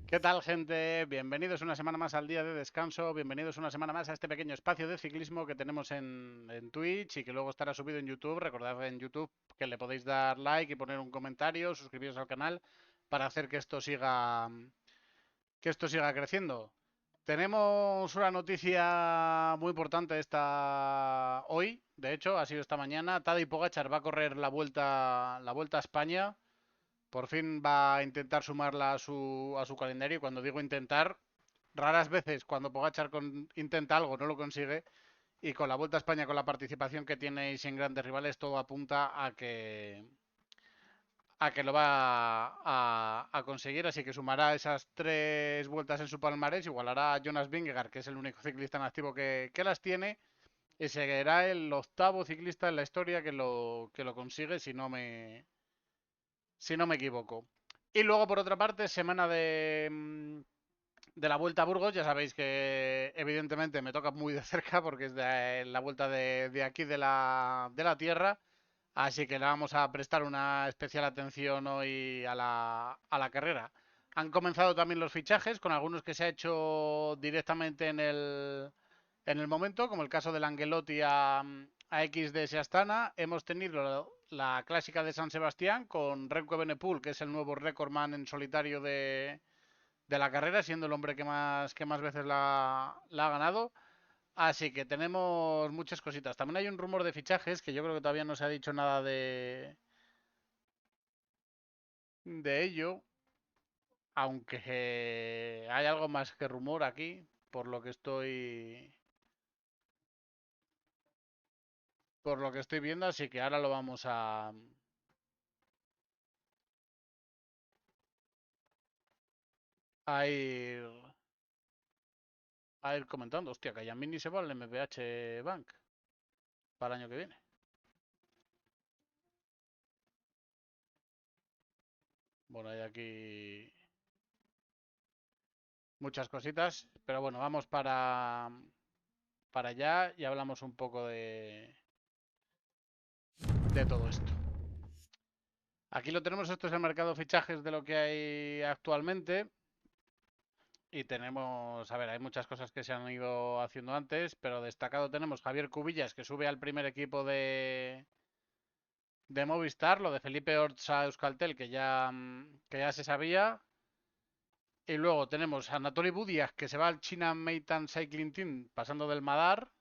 ¿Qué tal, gente? Bienvenidos una semana más al día de descanso, bienvenidos una semana más a este pequeño espacio de ciclismo que tenemos en Twitch y que luego estará subido en YouTube. Recordad en YouTube que le podéis dar like y poner un comentario, suscribiros al canal para hacer que esto siga creciendo. Tenemos una noticia muy importante esta hoy, de hecho, ha sido esta mañana. Tadej Pogačar va a correr la vuelta a España. Por fin va a intentar sumarla a su calendario. Y cuando digo intentar, raras veces cuando Pogačar intenta algo no lo consigue. Y con la Vuelta a España, con la participación que tiene en grandes rivales, todo apunta a que lo va a conseguir. Así que sumará esas 3 vueltas en su palmarés. Igualará a Jonas Vingegaard, que es el único ciclista en activo que las tiene. Y será el octavo ciclista en la historia que lo consigue, si no me equivoco. Y luego, por otra parte, semana de la Vuelta a Burgos. Ya sabéis que evidentemente me toca muy de cerca porque es la vuelta de aquí de la tierra. Así que le vamos a prestar una especial atención hoy a la carrera. Han comenzado también los fichajes, con algunos que se ha hecho directamente en el momento, como el caso del Angelotti a XDS Astana. Hemos tenido la clásica de San Sebastián con Remco Evenepoel, que es el nuevo recordman en solitario de la carrera, siendo el hombre que más veces la ha ganado. Así que tenemos muchas cositas. También hay un rumor de fichajes que yo creo que todavía no se ha dicho nada de ello, aunque hay algo más que rumor aquí, por lo que estoy viendo, así que ahora lo vamos a ir comentando. Hostia, que Yamini se va al MPH Bank para el año que viene. Bueno, hay aquí muchas cositas, pero bueno, vamos para allá y hablamos un poco de todo esto. Aquí lo tenemos, esto es el mercado de fichajes de lo que hay actualmente. Y tenemos, a ver, hay muchas cosas que se han ido haciendo antes, pero destacado tenemos Javier Cubillas, que sube al primer equipo de Movistar, lo de Felipe Orts a Euskaltel, que ya se sabía. Y luego tenemos a Anatoly Budiak, que se va al China Meitan Cycling Team, pasando del Madar.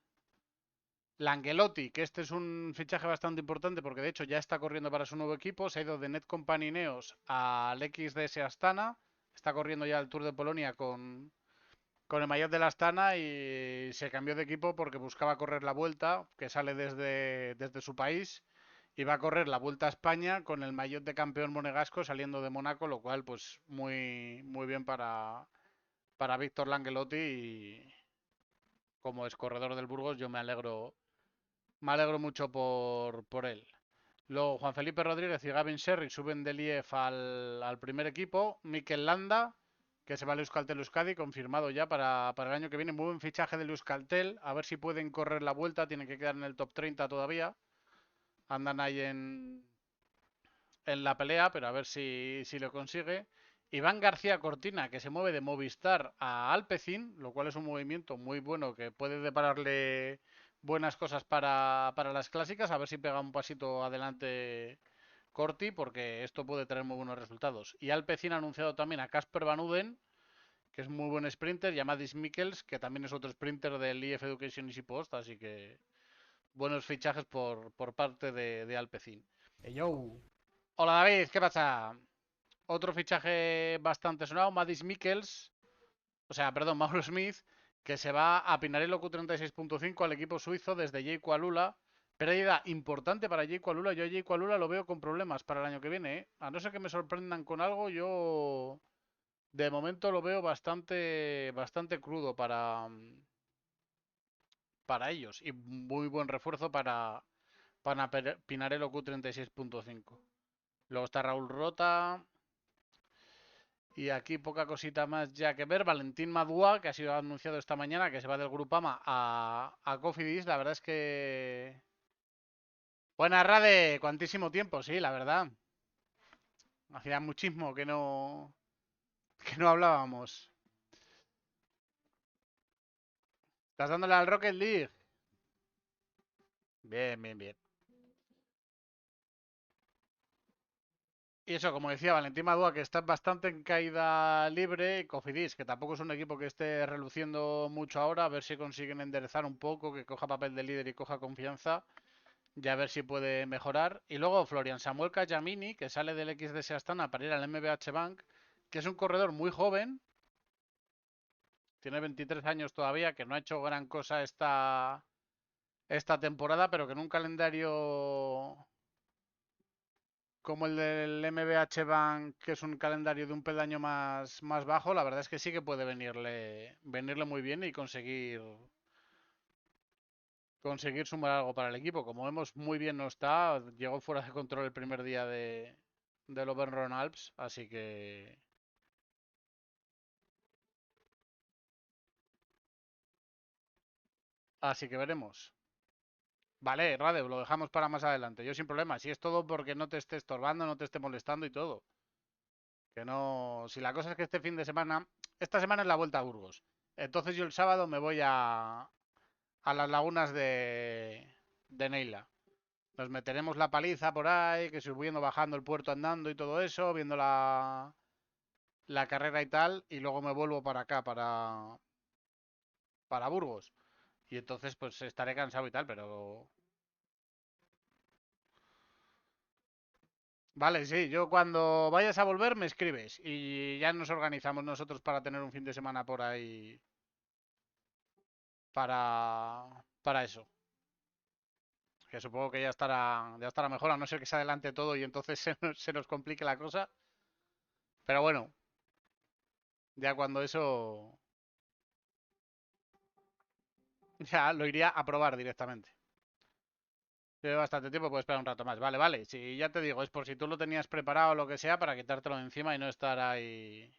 Langelotti, que este es un fichaje bastante importante porque de hecho ya está corriendo para su nuevo equipo, se ha ido de Netcompany Neos al XDS Astana, está corriendo ya el Tour de Polonia con el maillot de la Astana y se cambió de equipo porque buscaba correr la Vuelta, que sale desde su país, y va a correr la Vuelta a España con el maillot de campeón monegasco saliendo de Mónaco, lo cual pues muy, muy bien para Víctor Langelotti y como es corredor del Burgos yo me alegro mucho por él. Luego Juan Felipe Rodríguez y Gavin Sherry suben del IEF al primer equipo. Mikel Landa, que se va al Euskaltel Euskadi, confirmado ya para el año que viene. Muy buen fichaje del Euskaltel. A ver si pueden correr la vuelta. Tienen que quedar en el top 30 todavía. Andan ahí en la pelea, pero a ver si lo consigue. Iván García Cortina, que se mueve de Movistar a Alpecin, lo cual es un movimiento muy bueno que puede depararle buenas cosas para las clásicas. A ver si pega un pasito adelante Corti, porque esto puede tener muy buenos resultados. Y Alpecin ha anunciado también a Casper Van Uden, que es muy buen sprinter, y a Mads Mikkels, que también es otro sprinter del IF Education Easy Post, así que buenos fichajes por parte de Alpecin. Yo, Hola David, ¿qué pasa? Otro fichaje bastante sonado, Mads Mikkels, o sea, perdón, Mauro Smith, que se va a Pinarello Q36.5 al equipo suizo desde Jayco Alula. Pérdida importante para Jayco Alula. Yo a Jayco Alula lo veo con problemas para el año que viene, ¿eh? A no ser que me sorprendan con algo, yo de momento lo veo bastante, bastante crudo para ellos. Y muy buen refuerzo para Pinarello Q36.5. Luego está Raúl Rota, y aquí poca cosita más ya que ver. Valentín Madua, que ha sido anunciado esta mañana, que se va del Grupama a Cofidis. La verdad es que... Buena Rade, cuantísimo tiempo, sí, la verdad. Hacía muchísimo que no no hablábamos. ¿Estás dándole al Rocket League? Bien, bien, bien. Y eso, como decía Valentín Madúa, que está bastante en caída libre, y Cofidis, que tampoco es un equipo que esté reluciendo mucho ahora, a ver si consiguen enderezar un poco, que coja papel de líder y coja confianza, y a ver si puede mejorar. Y luego Florian Samuel Cayamini, que sale del XDS Astana para ir al MBH Bank, que es un corredor muy joven, tiene 23 años todavía, que no ha hecho gran cosa esta temporada, pero que en un calendario como el del MBH Bank, que es un calendario de un peldaño más bajo, la verdad es que sí que puede venirle muy bien y conseguir sumar algo para el equipo. Como vemos, muy bien no está. Llegó fuera de control el primer día del Auvergne Alps, así que veremos. Vale, Radev, lo dejamos para más adelante. Yo sin problema. Si es todo porque no te esté estorbando, no te esté molestando y todo. Que no. Si la cosa es que este fin de semana. Esta semana es la vuelta a Burgos. Entonces yo el sábado me voy a las lagunas de Neila. Nos meteremos la paliza por ahí, que subiendo, bajando el puerto andando y todo eso, viendo la carrera y tal, y luego me vuelvo para acá, para Burgos. Y entonces pues estaré cansado y tal, pero... Vale, sí, yo cuando vayas a volver me escribes y ya nos organizamos nosotros para tener un fin de semana por ahí para eso. Que supongo que ya estará mejor, a no ser que se adelante todo y entonces se nos complique la cosa. Pero bueno, ya cuando eso ya lo iría a probar directamente. Lleve bastante tiempo, puedes esperar un rato más. Vale, vale. Si ya te digo, es por si tú lo tenías preparado o lo que sea para quitártelo de encima y no estar ahí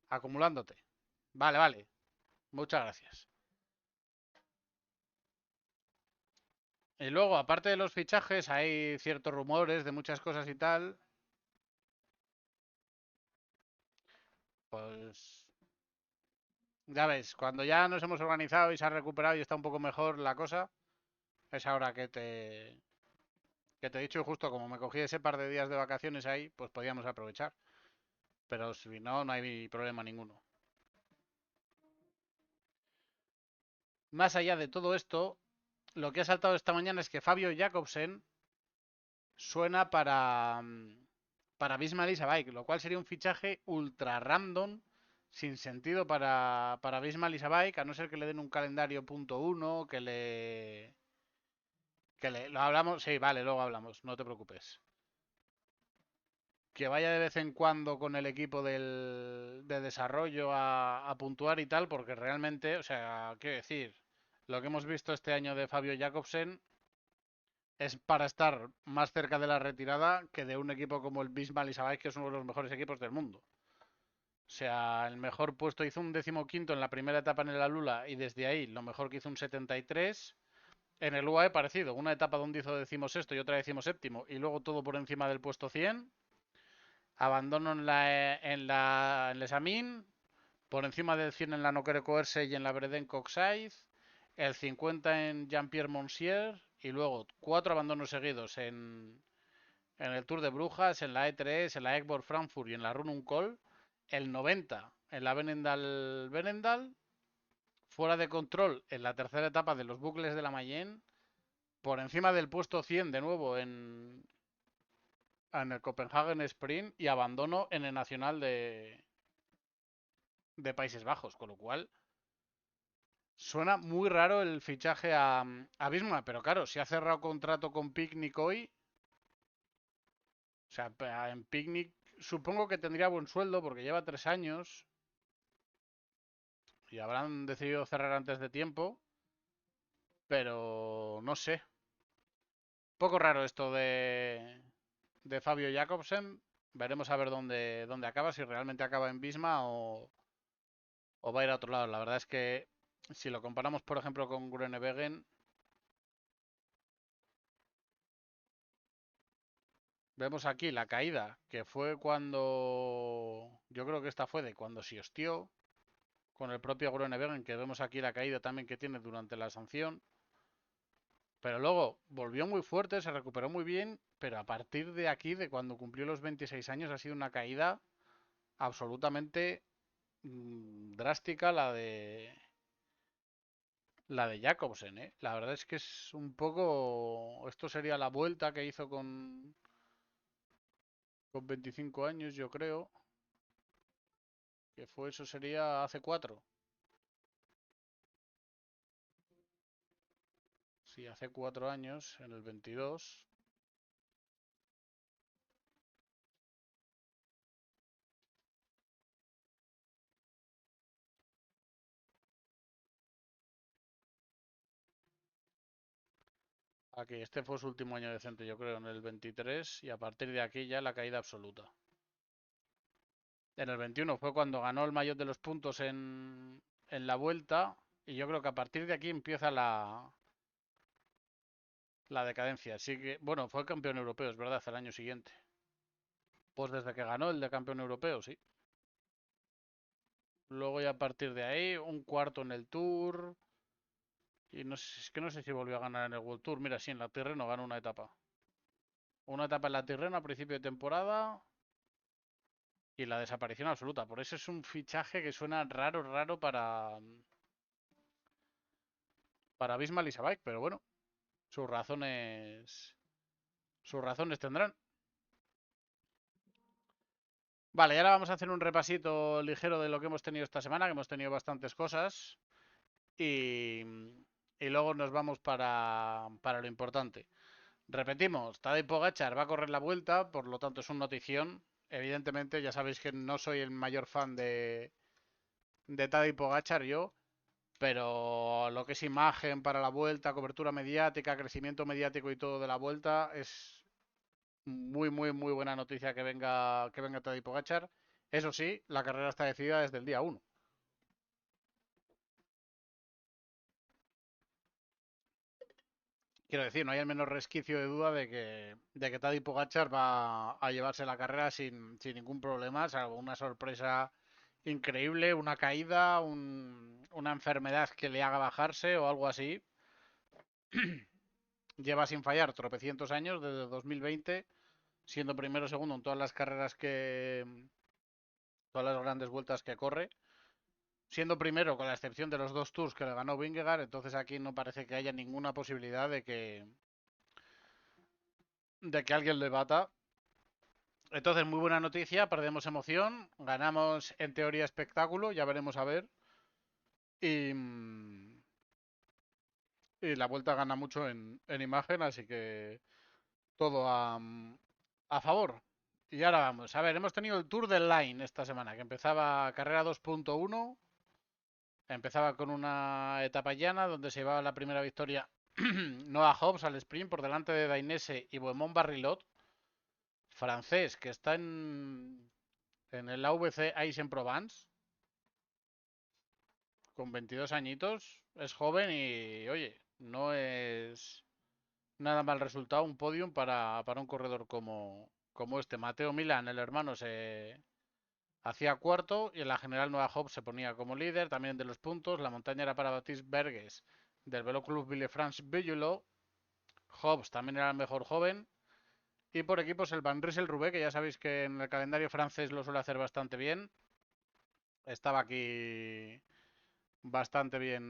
acumulándote. Vale, vale. Muchas gracias. Y luego, aparte de los fichajes, hay ciertos rumores de muchas cosas y tal. Pues ya ves, cuando ya nos hemos organizado y se ha recuperado y está un poco mejor la cosa, es ahora que te he dicho justo como me cogí ese par de días de vacaciones ahí, pues podíamos aprovechar. Pero si no, no hay problema ninguno. Más allá de todo esto, lo que ha saltado esta mañana es que Fabio Jacobsen suena para Bismarck Isabike, lo cual sería un fichaje ultra random, sin sentido para Bismarck Isabike, a no ser que le den un calendario punto uno, lo hablamos, sí, vale, luego hablamos, no te preocupes. Que vaya de vez en cuando con el equipo de desarrollo a puntuar y tal, porque realmente, o sea, quiero decir, lo que hemos visto este año de Fabio Jacobsen es para estar más cerca de la retirada que de un equipo como el Bismarck y Sabáis, que es uno de los mejores equipos del mundo. O sea, el mejor puesto hizo un 15º en la primera etapa en el Alula y desde ahí lo mejor que hizo un 73. En el UAE parecido, una etapa donde hizo 16º y otra 17º y luego todo por encima del puesto 100. Abandono en el Samin, por encima del 100 en la Nokere Coerce y en la Breden Coxide, el 50 en Jean-Pierre Monsier y luego 4 abandonos seguidos en el Tour de Brujas, en la E3, en la Egborg Frankfurt y en la Runung Col, el 90 en la Benendal, fuera de control en la tercera etapa de los bucles de la Mayenne, por encima del puesto 100 de nuevo en el Copenhagen Sprint y abandono en el Nacional de Países Bajos, con lo cual suena muy raro el fichaje a Bismarck, pero claro, si ha cerrado contrato con Picnic hoy, o sea, en Picnic supongo que tendría buen sueldo porque lleva 3 años y habrán decidido cerrar antes de tiempo, pero no sé. Poco raro esto de Fabio Jacobsen. Veremos a ver dónde acaba, si realmente acaba en Bisma o va a ir a otro lado. La verdad es que si lo comparamos, por ejemplo, con Groenewegen, vemos aquí la caída, que fue cuando Yo creo que esta fue de cuando se hostió con el propio Groenewegen, que vemos aquí la caída también que tiene durante la sanción. Pero luego volvió muy fuerte, se recuperó muy bien, pero a partir de aquí, de cuando cumplió los 26 años, ha sido una caída absolutamente drástica la de Jacobsen, ¿eh? La verdad es que es un poco... Esto sería la vuelta que hizo con 25 años, yo creo. Que fue, eso sería hace 4. Sí, hace 4 años, en el 22. Aquí, este fue su último año decente, yo creo, en el 23. Y a partir de aquí ya la caída absoluta. En el 21 fue cuando ganó el maillot de los puntos en la vuelta. Y yo creo que a partir de aquí empieza la decadencia. Así que, bueno, fue campeón europeo, es verdad, el año siguiente. Pues desde que ganó el de campeón europeo, sí. Luego ya a partir de ahí, un cuarto en el Tour. Y no sé, es que no sé si volvió a ganar en el World Tour. Mira, sí, en la Tirreno ganó una etapa. Una etapa en la Tirreno a principio de temporada. Y la desaparición absoluta. Por eso es un fichaje que suena raro, raro para Bismarck y Sabike. Pero bueno, sus razones. Sus razones tendrán. Vale, y ahora vamos a hacer un repasito ligero de lo que hemos tenido esta semana, que hemos tenido bastantes cosas. Y, y luego nos vamos para lo importante. Repetimos, Tadej Pogačar va a correr la vuelta, por lo tanto es una notición. Evidentemente, ya sabéis que no soy el mayor fan de Tadej Pogačar yo, pero lo que es imagen para la vuelta, cobertura mediática, crecimiento mediático y todo de la vuelta, es muy, muy, muy buena noticia que venga Tadej Pogačar. Eso sí, la carrera está decidida desde el día 1. Quiero decir, no hay el menor resquicio de duda de que Tadej Pogačar va a llevarse la carrera sin ningún problema, salvo una sorpresa increíble, una caída, una enfermedad que le haga bajarse o algo así. Lleva sin fallar tropecientos años desde 2020, siendo primero o segundo en todas las carreras todas las grandes vueltas que corre. Siendo primero, con la excepción de los dos tours que le ganó Vingegaard, entonces aquí no parece que haya ninguna posibilidad de que alguien le bata. Entonces, muy buena noticia, perdemos emoción, ganamos en teoría espectáculo, ya veremos a ver. Y, y la vuelta gana mucho en imagen, así que todo a favor. Y ahora vamos, a ver, hemos tenido el Tour del Line esta semana, que empezaba carrera 2.1, empezaba con una etapa llana donde se llevaba la primera victoria Noah Hobbs al sprint por delante de Dainese y Bohemond Barrilot, francés, que está en el AVC Aix-en-Provence, con 22 añitos, es joven y, oye, no es nada mal resultado un podium para un corredor como este. Mateo Milán, el hermano, se hacía cuarto y en la general Noah Hobbs se ponía como líder, también de los puntos. La montaña era para Baptiste Berges del Velo Club Villefranche-Bellulo. Hobbs también era el mejor joven. Y por equipos el Van Rysel-Roubaix, que ya sabéis que en el calendario francés lo suele hacer bastante bien. Estaba aquí bastante bien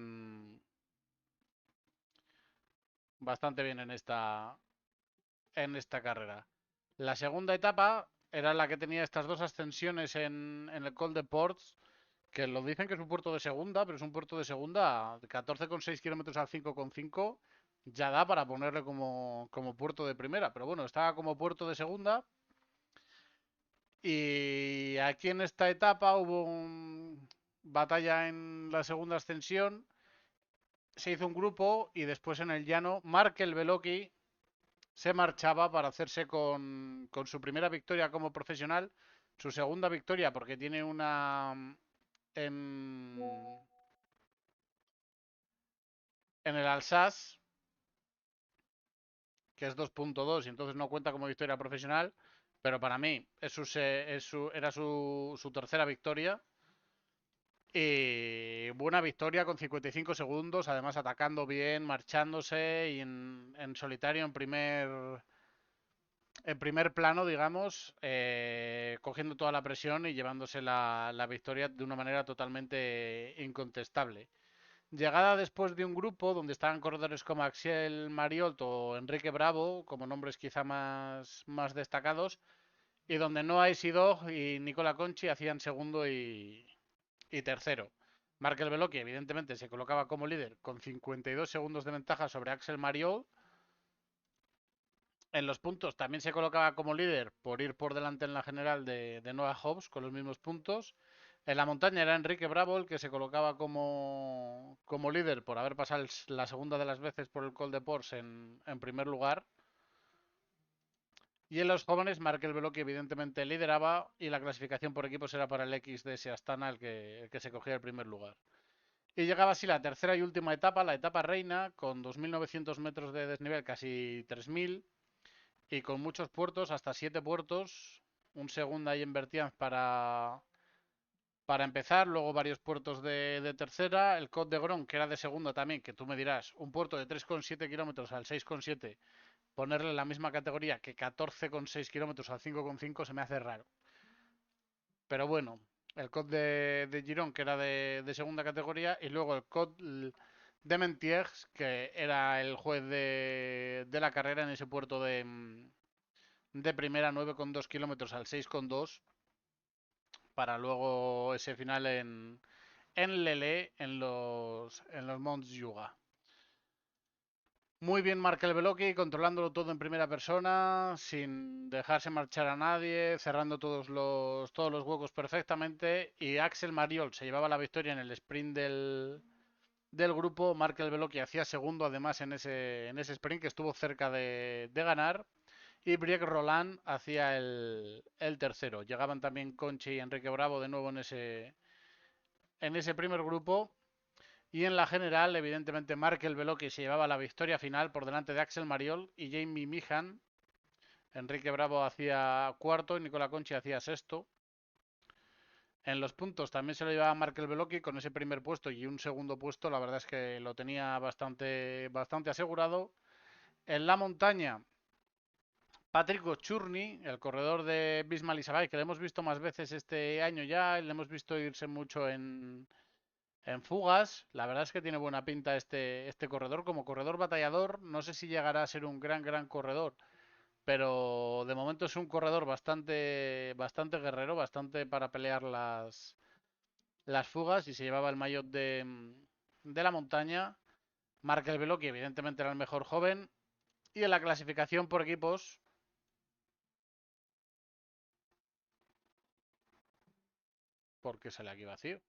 en esta carrera. La segunda etapa era la que tenía estas dos ascensiones en el Col de Ports, que lo dicen que es un puerto de segunda, pero es un puerto de segunda, 14,6 kilómetros al 5,5, ya da para ponerle como puerto de primera, pero bueno, estaba como puerto de segunda. Y aquí en esta etapa hubo batalla en la segunda ascensión, se hizo un grupo y después en el llano Markel Beloki se marchaba para hacerse con su primera victoria como profesional, su segunda victoria porque tiene una en el Alsace, que es 2.2 y entonces no cuenta como victoria profesional, pero para mí era su tercera victoria. Y buena victoria con 55 segundos, además atacando bien, marchándose y en solitario en primer plano, digamos, cogiendo toda la presión y llevándose la victoria de una manera totalmente incontestable. Llegada después de un grupo donde estaban corredores como Axel Mariot o Enrique Bravo, como nombres quizá más destacados, y donde Noah Isidog y Nicola Conchi hacían segundo y tercero. Markel Beloki, evidentemente, se colocaba como líder con 52 segundos de ventaja sobre Axel Mariot. En los puntos también se colocaba como líder por ir por delante en la general de Noah Hobbs con los mismos puntos. En la montaña era Enrique Bravo el que se colocaba como líder por haber pasado la segunda de las veces por el Col de Pors en primer lugar. Y en los jóvenes, Markel Beloki evidentemente lideraba y la clasificación por equipos era para el XDS Astana el que se cogía el primer lugar. Y llegaba así la tercera y última etapa, la etapa reina, con 2.900 metros de desnivel, casi 3.000, y con muchos puertos, hasta 7 puertos, un segundo ahí en Vertianz para empezar, luego varios puertos de tercera, el Côte de Gron, que era de segunda también, que tú me dirás, un puerto de 3,7 kilómetros al 6,7, ponerle la misma categoría que 14,6 kilómetros al 5,5 se me hace raro. Pero bueno, el Côte de Girón, que era de segunda categoría, y luego el Côte de Mentiers, que era el juez de la carrera en ese puerto de primera, 9,2 kilómetros al 6,2, para luego ese final en Lele, en los Monts Yuga. Muy bien Markel Beloki, controlándolo todo en primera persona, sin dejarse marchar a nadie, cerrando todos los huecos perfectamente. Y Axel Mariol se llevaba la victoria en el sprint del grupo. Markel Beloki hacía segundo además en ese sprint que estuvo cerca de ganar. Y Briek Roland hacía el tercero. Llegaban también Conchi y Enrique Bravo de nuevo en ese primer grupo. Y en la general, evidentemente, Markel Beloki se llevaba la victoria final por delante de Axel Mariol y Jamie Mihan. Enrique Bravo hacía cuarto y Nicola Conchi hacía sexto. En los puntos también se lo llevaba Markel Beloki con ese primer puesto y un segundo puesto. La verdad es que lo tenía bastante asegurado. En la montaña, Patrick Ochurny, el corredor de Bismal Isabay, que le hemos visto más veces este año ya, le hemos visto irse mucho en fugas. La verdad es que tiene buena pinta este corredor. Como corredor batallador, no sé si llegará a ser un gran corredor, pero de momento es un corredor bastante guerrero, bastante para pelear las fugas y se llevaba el maillot de la montaña. Markel Beloki, evidentemente, era el mejor joven. Y en la clasificación por equipos, porque sale aquí vacío.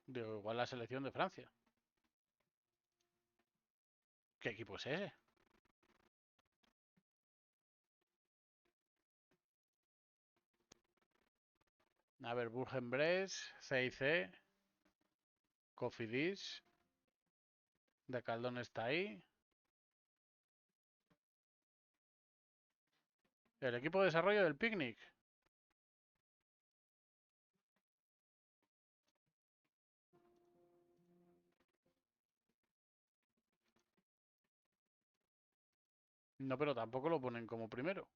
Digo, igual la selección de Francia. ¿Qué equipo es ese? A ver, Bourg-en-Bresse, CIC, Cofidis, de Caldón está ahí. El equipo de desarrollo del Picnic. No, pero tampoco lo ponen como primero.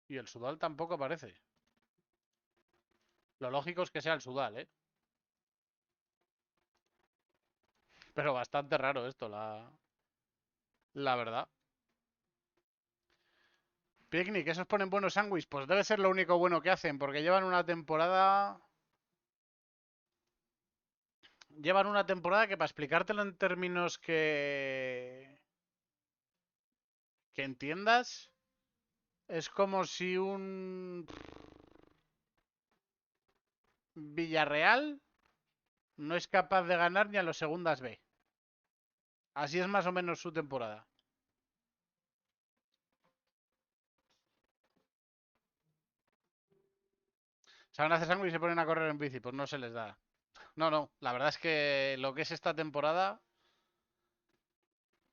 Y el Sudal tampoco aparece. Lo lógico es que sea el Sudal, ¿eh? Pero bastante raro esto, la verdad. Picnic, ¿esos ponen buenos sándwiches? Pues debe ser lo único bueno que hacen, porque llevan una temporada. Llevan una temporada que para explicártelo en términos que entiendas, es como si un Villarreal no es capaz de ganar ni a los segundas B. Así es más o menos su temporada. Saben hacer sándwich y se ponen a correr en bici, pues no se les da. No, no, la verdad es que lo que es esta temporada,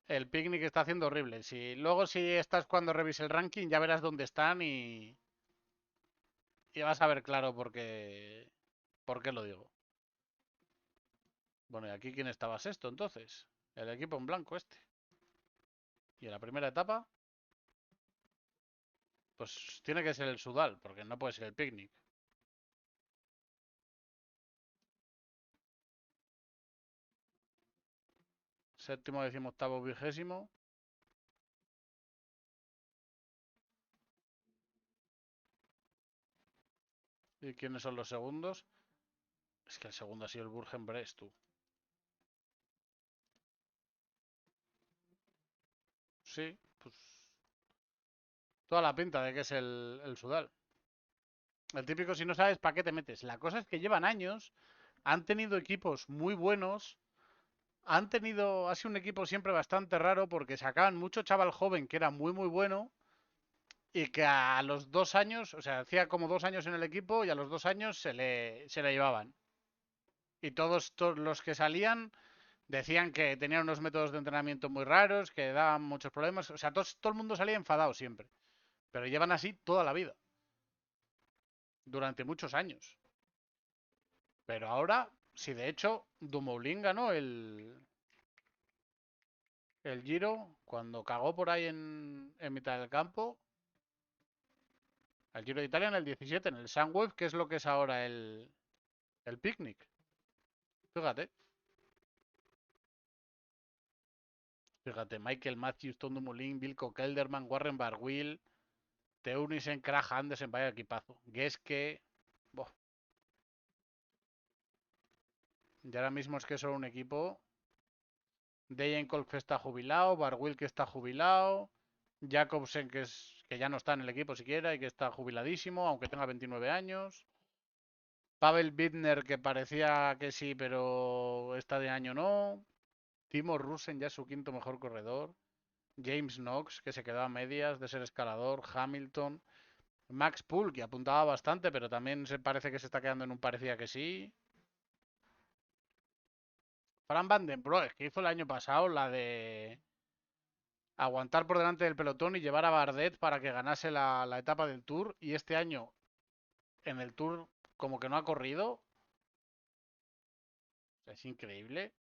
el Picnic está haciendo horrible. Luego si estás cuando revise el ranking, ya verás dónde están y vas a ver claro por qué lo digo. Bueno, ¿y aquí quién estaba sexto entonces? El equipo en blanco este. Y en la primera etapa, pues tiene que ser el Sudal, porque no puede ser el Picnic. Séptimo, decimoctavo, vigésimo. ¿Y quiénes son los segundos? Es que el segundo ha sido el Burgen-Brest, tú. Sí, pues toda la pinta de que es el Sudal. El típico, si no sabes, ¿para qué te metes? La cosa es que llevan años, han tenido equipos muy buenos, ha sido un equipo siempre bastante raro porque sacaban mucho chaval joven que era muy muy bueno y que a los 2 años, o sea, hacía como 2 años en el equipo y a los 2 años se le llevaban. Y todos los que salían decían que tenían unos métodos de entrenamiento muy raros, que daban muchos problemas. O sea, todo el mundo salía enfadado siempre. Pero llevan así toda la vida, durante muchos años. Pero ahora, si de hecho Dumoulin ganó el Giro cuando cagó por ahí en mitad del campo, el Giro de Italia en el 17, en el Sunweb, que es lo que es ahora el Picnic. Fíjate, fíjate, Michael Matthews, Tom Dumoulin, Vilko Kelderman, Warren Barguil, Teunissen, Kragh Andersen, vaya equipazo. Geske, boh, y ahora mismo es que son un equipo. Degenkolb que está jubilado, Barguil que está jubilado, Jacobsen que ya no está en el equipo siquiera y que está jubiladísimo, aunque tenga 29 años. Pavel Bittner que parecía que sí, pero está de año no. Timo Russen ya es su quinto mejor corredor. James Knox que se quedó a medias de ser escalador. Hamilton. Max Poole que apuntaba bastante, pero también se parece que se está quedando en un parecía que sí. Fran Van Den Broek, que hizo el año pasado la de aguantar por delante del pelotón y llevar a Bardet para que ganase la etapa del Tour. Y este año en el Tour como que no ha corrido. Es increíble.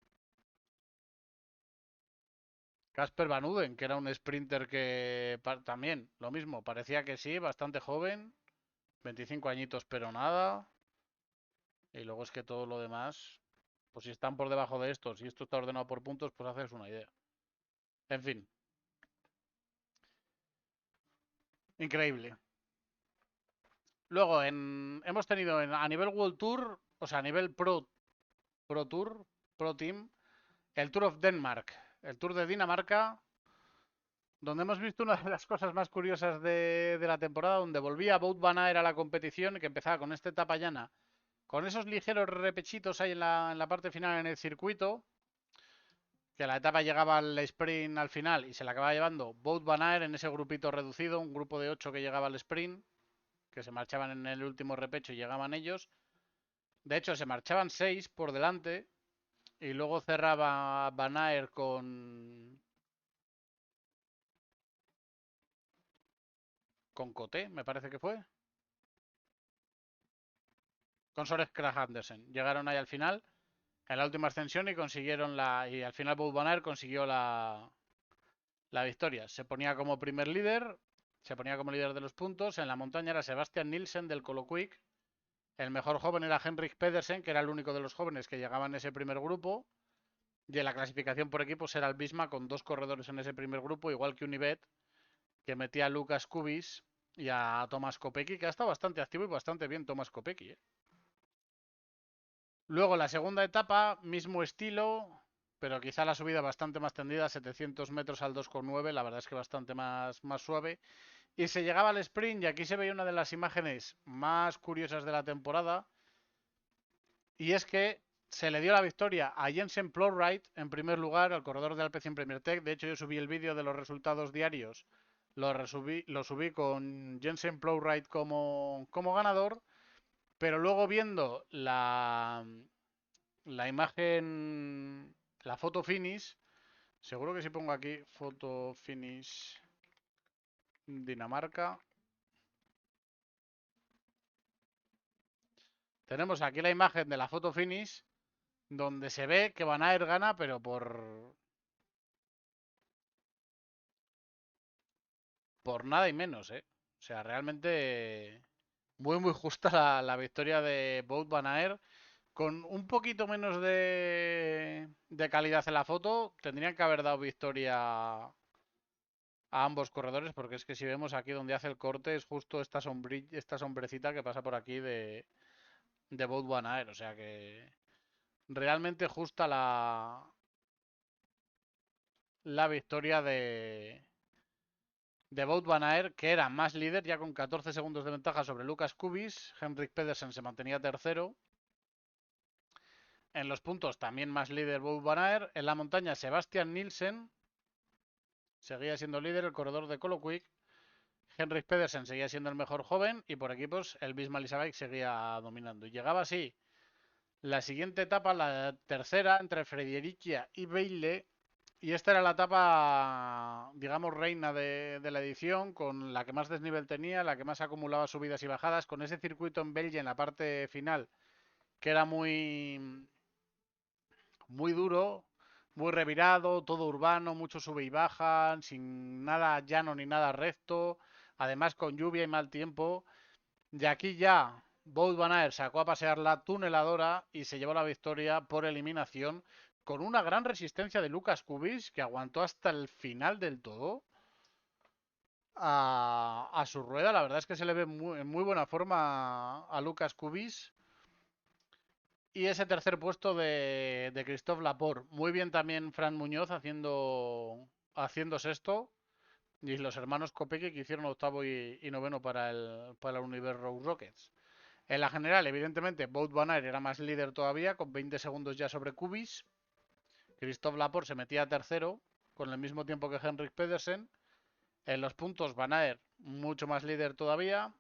Casper Van Uden, que era un sprinter que también lo mismo, parecía que sí, bastante joven. 25 añitos pero nada. Y luego es que todo lo demás, pues si están por debajo de estos y esto está ordenado por puntos, pues haces una idea. En fin, increíble. Luego hemos tenido a nivel World Tour, o sea, a nivel Pro Tour, Pro Team, el Tour of Denmark, el Tour de Dinamarca, donde hemos visto una de las cosas más curiosas de la temporada, donde volvía Wout van Aert a la competición, que empezaba con esta etapa llana, con esos ligeros repechitos ahí en la parte final en el circuito, que la etapa llegaba al sprint al final y se la acababa llevando Wout van Aert en ese grupito reducido, un grupo de 8 que llegaba al sprint, que se marchaban en el último repecho y llegaban ellos. De hecho, se marchaban 6 por delante y luego cerraba Van Aert con Coté, me parece que fue. Con Sores Kragh Andersen. Llegaron ahí al final, en la última ascensión y consiguieron y al final Wout van Aert consiguió la victoria. Se ponía como primer líder, se ponía como líder de los puntos. En la montaña era Sebastian Nielsen del Colo Quick. El mejor joven era Henrik Pedersen, que era el único de los jóvenes que llegaban en ese primer grupo. Y en la clasificación por equipos era el Bisma con 2 corredores en ese primer grupo, igual que Unibet, que metía a Lucas Kubis y a Tomás Kopecky, que ha estado bastante activo y bastante bien Tomás Kopecky. Luego la segunda etapa, mismo estilo, pero quizá la subida bastante más tendida, 700 metros al 2,9, la verdad es que bastante más suave. Y se llegaba al sprint y aquí se veía una de las imágenes más curiosas de la temporada. Y es que se le dio la victoria a Jensen Plowright en primer lugar, al corredor de Alpecin Premier Tech. De hecho, yo subí el vídeo de los resultados diarios. Lo subí con Jensen Plowright como ganador. Pero luego viendo la imagen, la foto finish, seguro que si pongo aquí foto finish Dinamarca, tenemos aquí la imagen de la foto finish donde se ve que Van Aert gana, pero por nada y menos, ¿eh? O sea, realmente muy justa la victoria de Wout Van Aert. Con un poquito menos de calidad en la foto, tendrían que haber dado victoria a ambos corredores, porque es que si vemos aquí donde hace el corte, es justo esta sombrecita que pasa por aquí de Wout Van Aert. O sea que realmente justa la victoria de Wout Van Aert, que era más líder ya con 14 segundos de ventaja sobre Lucas Kubis. Henrik Pedersen se mantenía tercero. En los puntos también más líder Wout Van Aert. En la montaña Sebastian Nielsen seguía siendo líder, el corredor de Colo-Quick. Henrik Pedersen seguía siendo el mejor joven y por equipos el Bisma Elisabeth seguía dominando. Y llegaba así la siguiente etapa, la tercera, entre Fredericia y Beille. Y esta era la etapa, digamos, reina de la edición, con la que más desnivel tenía, la que más acumulaba subidas y bajadas, con ese circuito en Beille en la parte final, que era muy duro, muy revirado, todo urbano, mucho sube y baja, sin nada llano ni nada recto, además con lluvia y mal tiempo. De aquí ya, Wout van Aert sacó a pasear la tuneladora y se llevó la victoria por eliminación con una gran resistencia de Lucas Kubis, que aguantó hasta el final del todo a su rueda. La verdad es que se le ve en muy buena forma a Lucas Kubis. Y ese tercer puesto de Christophe Laporte. Muy bien también Fran Muñoz haciendo sexto. Y los hermanos Kopecky que hicieron octavo y noveno para el Universe Road Rockets. En la general, evidentemente, Wout van Aert era más líder todavía, con 20 segundos ya sobre Kubis. Christophe Laporte se metía tercero, con el mismo tiempo que Henrik Pedersen. En los puntos, Van Aert mucho más líder todavía.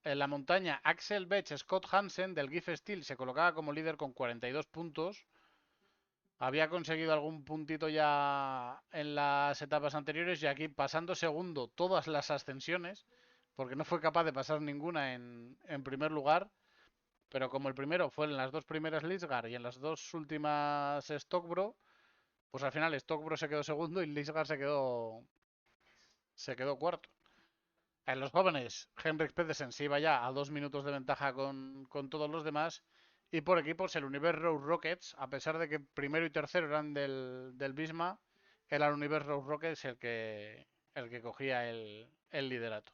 En la montaña, Axel Bech Scott Hansen del GIF Steel se colocaba como líder con 42 puntos. Había conseguido algún puntito ya en las etapas anteriores y aquí pasando segundo todas las ascensiones, porque no fue capaz de pasar ninguna en primer lugar. Pero como el primero fue en las dos primeras Lisgar y en las dos últimas Stockbro, pues al final Stockbro se quedó segundo y Lisgar se quedó cuarto. En los jóvenes, Henrik Pedersen se iba ya a 2 minutos de ventaja con todos los demás. Y por equipos, el Universe Road Rockets, a pesar de que primero y tercero eran del Bisma, era el Universe Road Rockets el que cogía el liderato.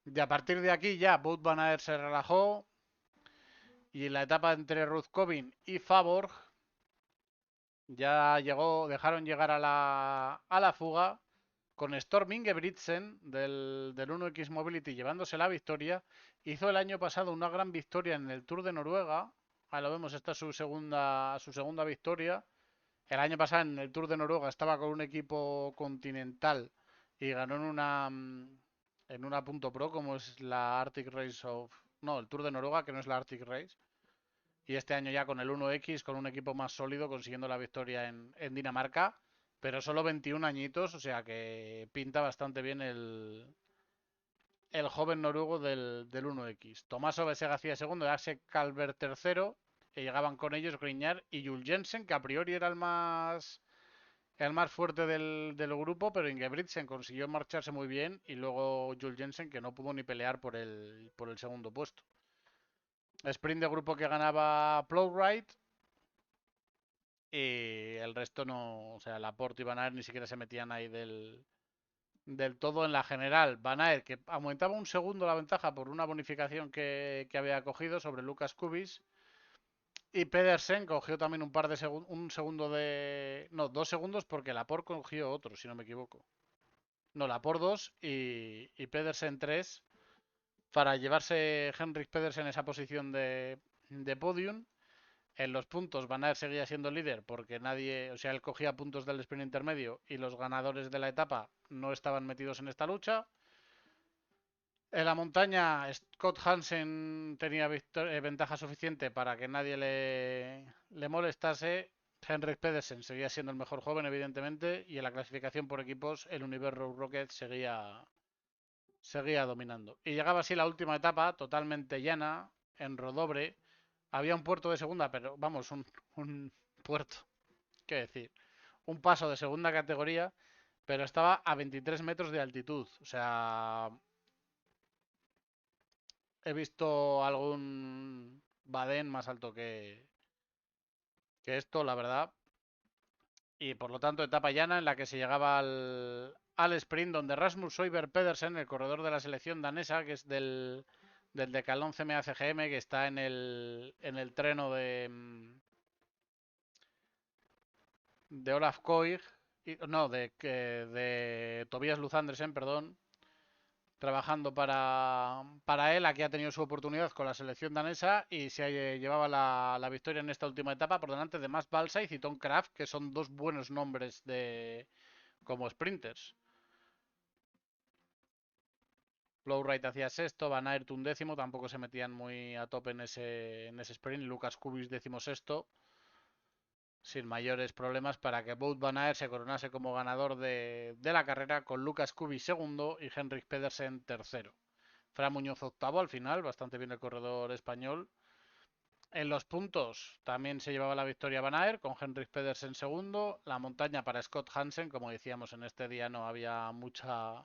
Y a partir de aquí ya Wout van Aert se relajó, y en la etapa entre Ruzkovin y Faborg ya dejaron llegar a la fuga con Storm Ingebrigtsen del 1X Mobility llevándose la victoria. Hizo el año pasado una gran victoria en el Tour de Noruega. Ahí lo vemos, esta es su segunda victoria. El año pasado en el Tour de Noruega estaba con un equipo continental y ganó en una punto pro, como es la Arctic Race of... No, el Tour de Noruega, que no es la Arctic Race. Y este año ya con el 1X, con un equipo más sólido, consiguiendo la victoria en Dinamarca. Pero solo 21 añitos, o sea que pinta bastante bien el joven noruego del 1X. Tomás Ovesega hacía segundo, Axe Calvert tercero, que llegaban con ellos Grignard y Jules Jensen, que a priori era el más fuerte del grupo, pero Ingebrigtsen consiguió marcharse muy bien y luego Jules Jensen, que no pudo ni pelear por el segundo puesto. Sprint de grupo que ganaba Plowright. Y el resto no, o sea, Laporte y Van Aert ni siquiera se metían ahí del todo en la general. Van Aert, que aumentaba un segundo la ventaja por una bonificación que había cogido sobre Lucas Kubis. Y Pedersen cogió también un segundo de... No, 2 segundos porque Laporte cogió otro, si no me equivoco. No, Laporte 2 y Pedersen 3 para llevarse Henrik Pedersen esa posición de podium. En los puntos, Van Aert seguía siendo líder porque nadie, o sea, él cogía puntos del sprint intermedio y los ganadores de la etapa no estaban metidos en esta lucha. En la montaña, Scott Hansen tenía ventaja suficiente para que nadie le molestase. Henrik Pedersen seguía siendo el mejor joven, evidentemente, y en la clasificación por equipos, el Univer Road Rocket seguía dominando. Y llegaba así la última etapa, totalmente llana, en Rodobre. Había un puerto de segunda, pero vamos, un puerto, qué decir, un paso de segunda categoría, pero estaba a 23 metros de altitud. O sea, he visto algún badén más alto que esto, la verdad. Y por lo tanto, etapa llana en la que se llegaba al sprint, donde Rasmus Højbjerg Pedersen, el corredor de la selección danesa, que es del Decathlon CMA CGM, que está en el treno de Olaf Koig, no, de Tobias Luzandresen, perdón, trabajando para él. Aquí ha tenido su oportunidad con la selección danesa y se llevaba la victoria en esta última etapa por delante de Mats Balsa y Tom Kraft, que son dos buenos nombres como sprinters. Lowright hacía sexto, Van Aert un décimo, tampoco se metían muy a tope en ese sprint. Lucas Kubis décimo sexto, sin mayores problemas para que Wout Van Aert se coronase como ganador de la carrera, con Lucas Kubis segundo y Henrik Pedersen tercero. Fran Muñoz octavo al final, bastante bien el corredor español. En los puntos también se llevaba la victoria Van Aert, con Henrik Pedersen segundo. La montaña para Scott Hansen, como decíamos, en este día no había mucha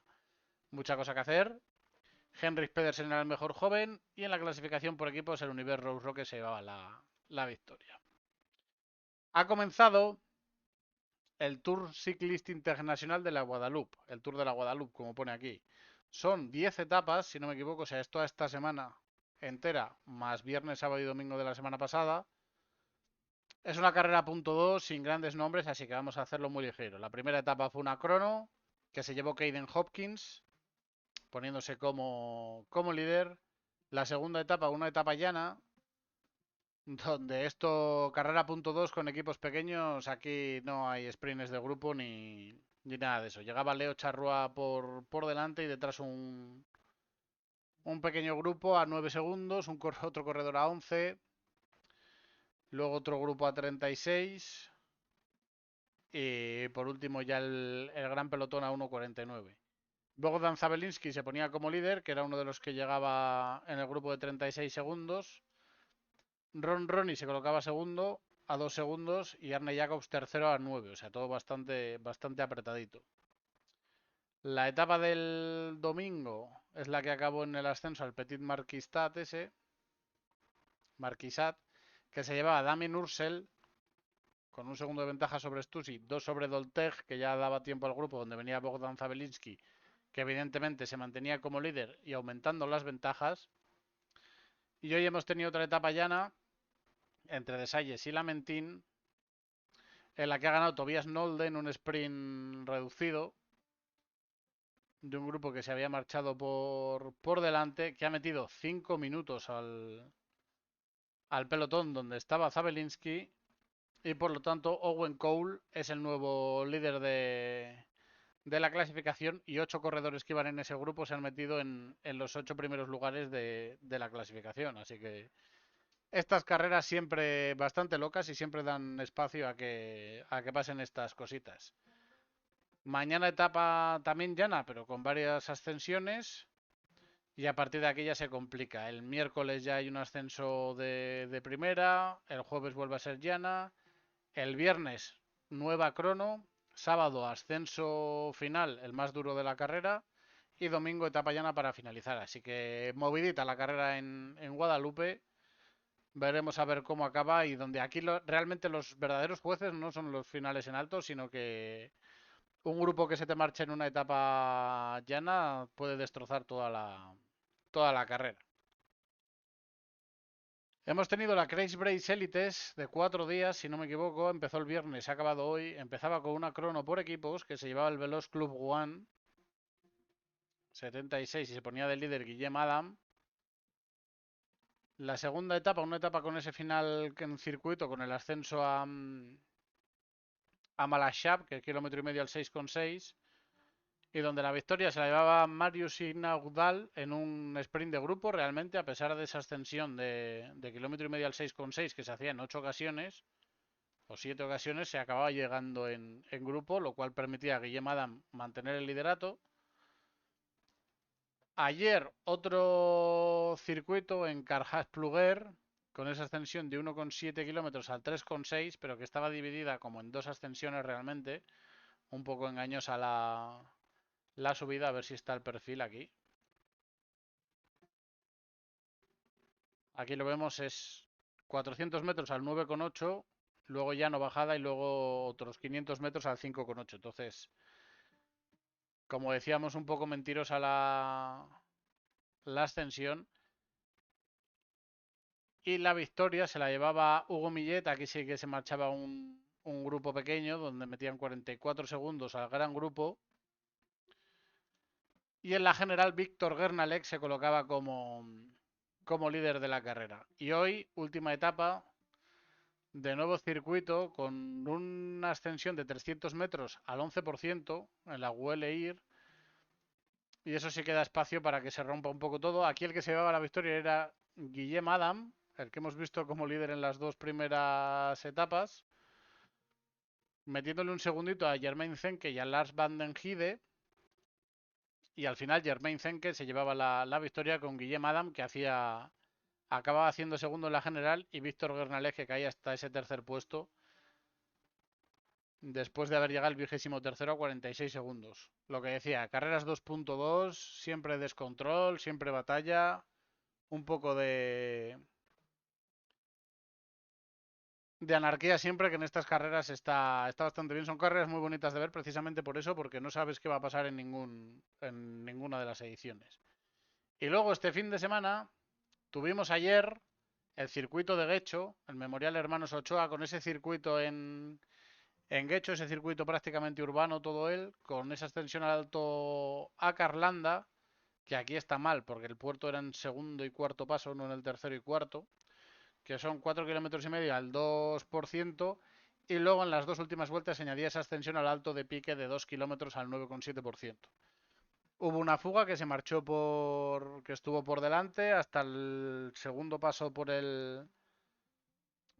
cosa que hacer. Henrik Pedersen era el mejor joven y en la clasificación por equipos el Univer Rose Rocket se llevaba la victoria. Ha comenzado el Tour Cyclist Internacional de la Guadalupe, el Tour de la Guadalupe, como pone aquí. Son 10 etapas, si no me equivoco, o sea, es toda esta semana entera, más viernes, sábado y domingo de la semana pasada. Es una carrera punto 2 sin grandes nombres, así que vamos a hacerlo muy ligero. La primera etapa fue una crono que se llevó Caden Hopkins, poniéndose como líder. La segunda etapa, una etapa llana, donde esto, carrera punto 2 con equipos pequeños, aquí no hay sprints de grupo ni nada de eso. Llegaba Leo Charrua por delante y detrás un pequeño grupo a 9 segundos, otro corredor a 11, luego otro grupo a 36 y por último ya el gran pelotón a 1.49. Bogdan Zabelinski se ponía como líder, que era uno de los que llegaba en el grupo de 36 segundos. Ron Ronnie se colocaba segundo a 2 segundos y Arne Jacobs tercero a 9. O sea, todo bastante apretadito. La etapa del domingo es la que acabó en el ascenso al Petit Marquisat Marquisat, que se llevaba Damien Ursel con un segundo de ventaja sobre Stussy, 2 sobre Dolteg, que ya daba tiempo al grupo donde venía Bogdan Zabelinski, que evidentemente se mantenía como líder y aumentando las ventajas. Y hoy hemos tenido otra etapa llana entre Desalles y Lamentín, en la que ha ganado Tobias Nolde en un sprint reducido de un grupo que se había marchado por delante, que ha metido 5 minutos al pelotón donde estaba Zabelinski y por lo tanto Owen Cole es el nuevo líder de la clasificación y 8 corredores que iban en ese grupo se han metido en los 8 primeros lugares de la clasificación. Así que estas carreras siempre bastante locas y siempre dan espacio a que pasen estas cositas. Mañana etapa también llana, pero con varias ascensiones. Y a partir de aquí ya se complica. El miércoles ya hay un ascenso de primera. El jueves vuelve a ser llana. El viernes nueva crono. Sábado ascenso final, el más duro de la carrera. Y domingo etapa llana para finalizar. Así que movidita la carrera en Guadalupe. Veremos a ver cómo acaba y donde aquí realmente los verdaderos jueces no son los finales en alto, sino que un grupo que se te marcha en una etapa llana puede destrozar toda la carrera. Hemos tenido la Crash Brace Elites de 4 días, si no me equivoco. Empezó el viernes, ha acabado hoy. Empezaba con una crono por equipos que se llevaba el Veloz Club One 76 y se ponía de líder Guillem Adam. La segunda etapa, una etapa con ese final en circuito, con el ascenso a Malashab, que es kilómetro y medio al 6,6. y donde la victoria se la llevaba Marius Ignaudal en un sprint de grupo, realmente, a pesar de esa ascensión de kilómetro y medio al 6,6 que se hacía en 8 ocasiones, o 7 ocasiones, se acababa llegando en grupo, lo cual permitía a Guillem Adam mantener el liderato. Ayer otro circuito en Carhaz-Pluguer, con esa ascensión de 1,7 kilómetros al 3,6, pero que estaba dividida como en dos ascensiones realmente, un poco engañosa la subida, a ver si está el perfil aquí. Aquí lo vemos, es 400 metros al 9,8, luego ya no bajada y luego otros 500 metros al 5,8. Entonces, como decíamos, un poco mentirosa la ascensión. Y la victoria se la llevaba Hugo Millet. Aquí sí que se marchaba un grupo pequeño donde metían 44 segundos al gran grupo. Y en la general, Víctor Gernalek se colocaba como líder de la carrera. Y hoy, última etapa, de nuevo circuito con una ascensión de 300 metros al 11% en la ULEIR. Y eso sí queda espacio para que se rompa un poco todo. Aquí el que se llevaba la victoria era Guillem Adam, el que hemos visto como líder en las dos primeras etapas, metiéndole un segundito a Jermaine Zenke y a Lars van den Hide. Y al final Jermaine Zenke se llevaba la victoria con Guillem Adam, que acababa haciendo segundo en la general, y Víctor Gernalek, que caía hasta ese tercer puesto, después de haber llegado el 23º a 46 segundos. Lo que decía, carreras 2.2, siempre descontrol, siempre batalla, un poco de anarquía siempre, que en estas carreras está bastante bien. Son carreras muy bonitas de ver precisamente por eso, porque no sabes qué va a pasar en ninguna de las ediciones. Y luego este fin de semana tuvimos ayer el circuito de Guecho, el Memorial Hermanos Ochoa, con ese circuito en Guecho, ese circuito prácticamente urbano todo él, con esa extensión al Alto a Carlanda, que aquí está mal, porque el puerto era en segundo y cuarto paso, no en el tercero y cuarto, que son 4,5 kilómetros al 2%, y luego en las dos últimas vueltas se añadía esa extensión al alto de pique de 2 kilómetros al 9,7%. Hubo una fuga que se marchó que estuvo por delante hasta el segundo paso por el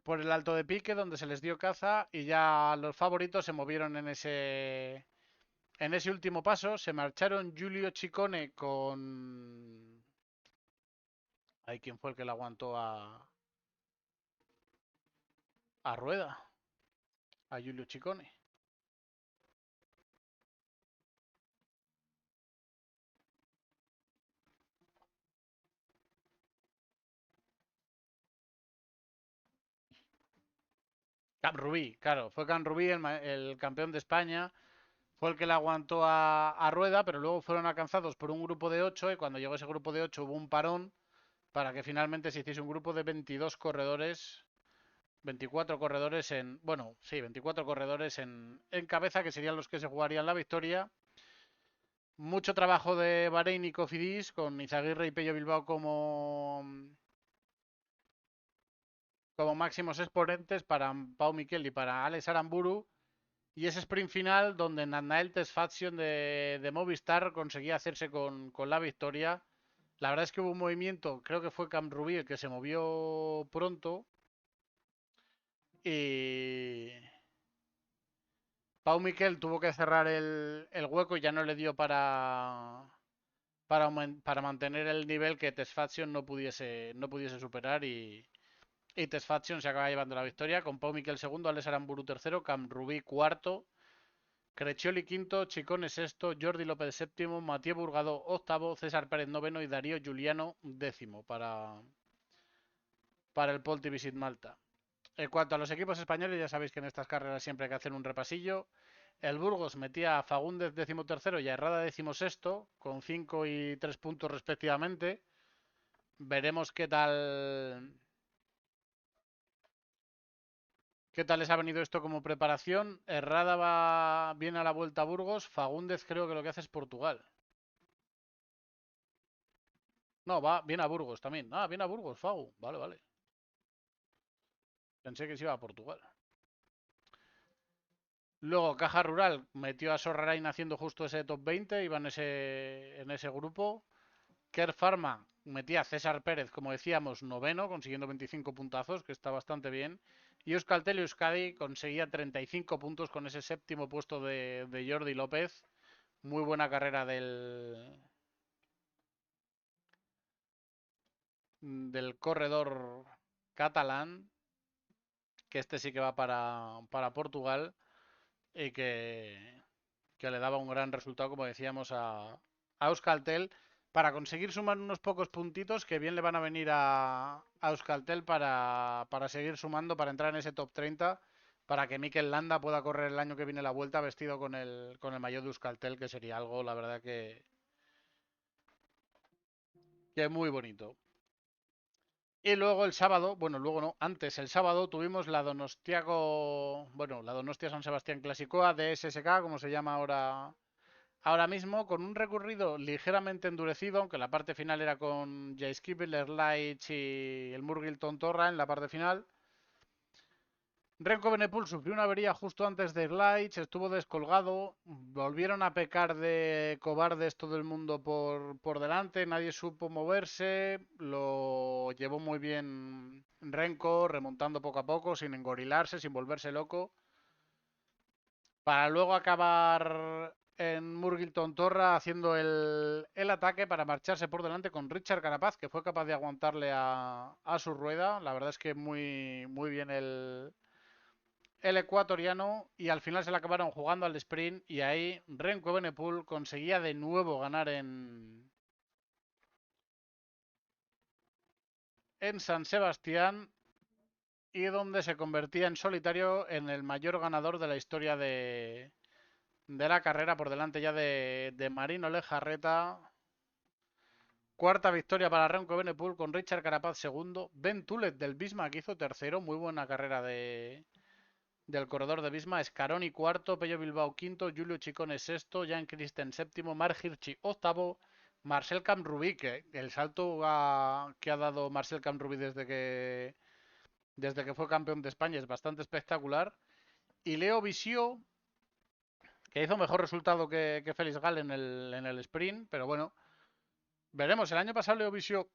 alto de pique, donde se les dio caza, y ya los favoritos se movieron en ese último paso. Se marcharon Giulio Ciccone con... ¿Hay quién fue el que le aguantó a Rueda? A Giulio Ciccone. Camp Rubí, claro, fue Camp Rubí el campeón de España, fue el que le aguantó a Rueda, pero luego fueron alcanzados por un grupo de 8 y cuando llegó ese grupo de 8 hubo un parón para que finalmente se hiciese un grupo de 22 corredores, 24 corredores bueno, sí, 24 corredores en cabeza, que serían los que se jugarían la victoria. Mucho trabajo de Bahrein y Cofidis, con Izaguirre y Pello Bilbao como máximos exponentes para Pau Miquel y para Alex Aramburu. Y ese sprint final donde Nathanael Tesfazion de Movistar conseguía hacerse con la victoria. La verdad es que hubo un movimiento, creo que fue Camp Rubí el que se movió pronto. Y Pau Miquel tuvo que cerrar el hueco y ya no le dio para mantener el nivel que Tesfazion no pudiese superar. Y Tesfazion se acaba llevando la victoria con Pau Miquel segundo, Alex Aramburu tercero, Camp Rubí cuarto, Creccioli quinto, Chicone sexto, Jordi López séptimo, Matías Burgado octavo, César Pérez noveno y Darío Giuliano décimo para el Pole Visit Malta. En cuanto a los equipos españoles, ya sabéis que en estas carreras siempre hay que hacer un repasillo. El Burgos metía a Fagúndez decimotercero y a Herrada decimosexto, con 5 y 3 puntos respectivamente. Veremos qué tal les ha venido esto como preparación. Herrada va bien a la vuelta a Burgos. Fagúndez creo que lo que hace es Portugal. No, va bien a Burgos también. Ah, bien a Burgos, Fagu. Vale, vale. Pensé que se iba a Portugal. Luego Caja Rural metió a Sorrerain haciendo justo ese top 20, iba en ese grupo. Kerr Pharma metía a César Pérez, como decíamos, noveno, consiguiendo 25 puntazos, que está bastante bien. Y Euskaltel Euskadi conseguía 35 puntos con ese séptimo puesto de Jordi López. Muy buena carrera del corredor catalán, que este sí que va para Portugal y que le daba un gran resultado, como decíamos, a Euskaltel para conseguir sumar unos pocos puntitos que bien le van a venir a Euskaltel para seguir sumando, para entrar en ese top 30, para que Mikel Landa pueda correr el año que viene la vuelta vestido con el maillot de Euskaltel, que sería algo, la verdad, que muy bonito. Y luego el sábado, bueno, luego no, antes el sábado tuvimos la Donostiaco, bueno, la Donostia San Sebastián Clasicoa de SSK, como se llama ahora mismo, con un recorrido ligeramente endurecido, aunque la parte final era con Jaiskibel, Erlaich y el Murgilton Torra en la parte final. Renko Benepul sufrió una avería justo antes de Erlaich, estuvo descolgado, volvieron a pecar de cobardes todo el mundo por delante, nadie supo moverse, lo llevó muy bien Renko, remontando poco a poco, sin engorilarse, sin volverse loco, para luego acabar en Murgilton Torra haciendo el ataque para marcharse por delante con Richard Carapaz, que fue capaz de aguantarle a su rueda. La verdad es que muy, muy bien el ecuatoriano, y al final se le acabaron jugando al sprint y ahí Renko Evenepoel conseguía de nuevo ganar en San Sebastián, y donde se convertía en solitario en el mayor ganador de la historia de la carrera, por delante ya de Marino Lejarreta. Cuarta victoria para Remco Evenepoel con Richard Carapaz segundo. Ben Tulet del Bisma que hizo tercero. Muy buena carrera del corredor de Bisma. Scaroni cuarto. Pello Bilbao quinto. Julio Chicone sexto. Jan Christen séptimo. Mark Hirschi octavo. Marcel Camp-Rubí, que el salto que ha dado Marcel Camp-Rubí desde que fue campeón de España es bastante espectacular. Y Leo Visio, que hizo mejor resultado que Félix Gall en el sprint, pero bueno, veremos. El año pasado Leo Visio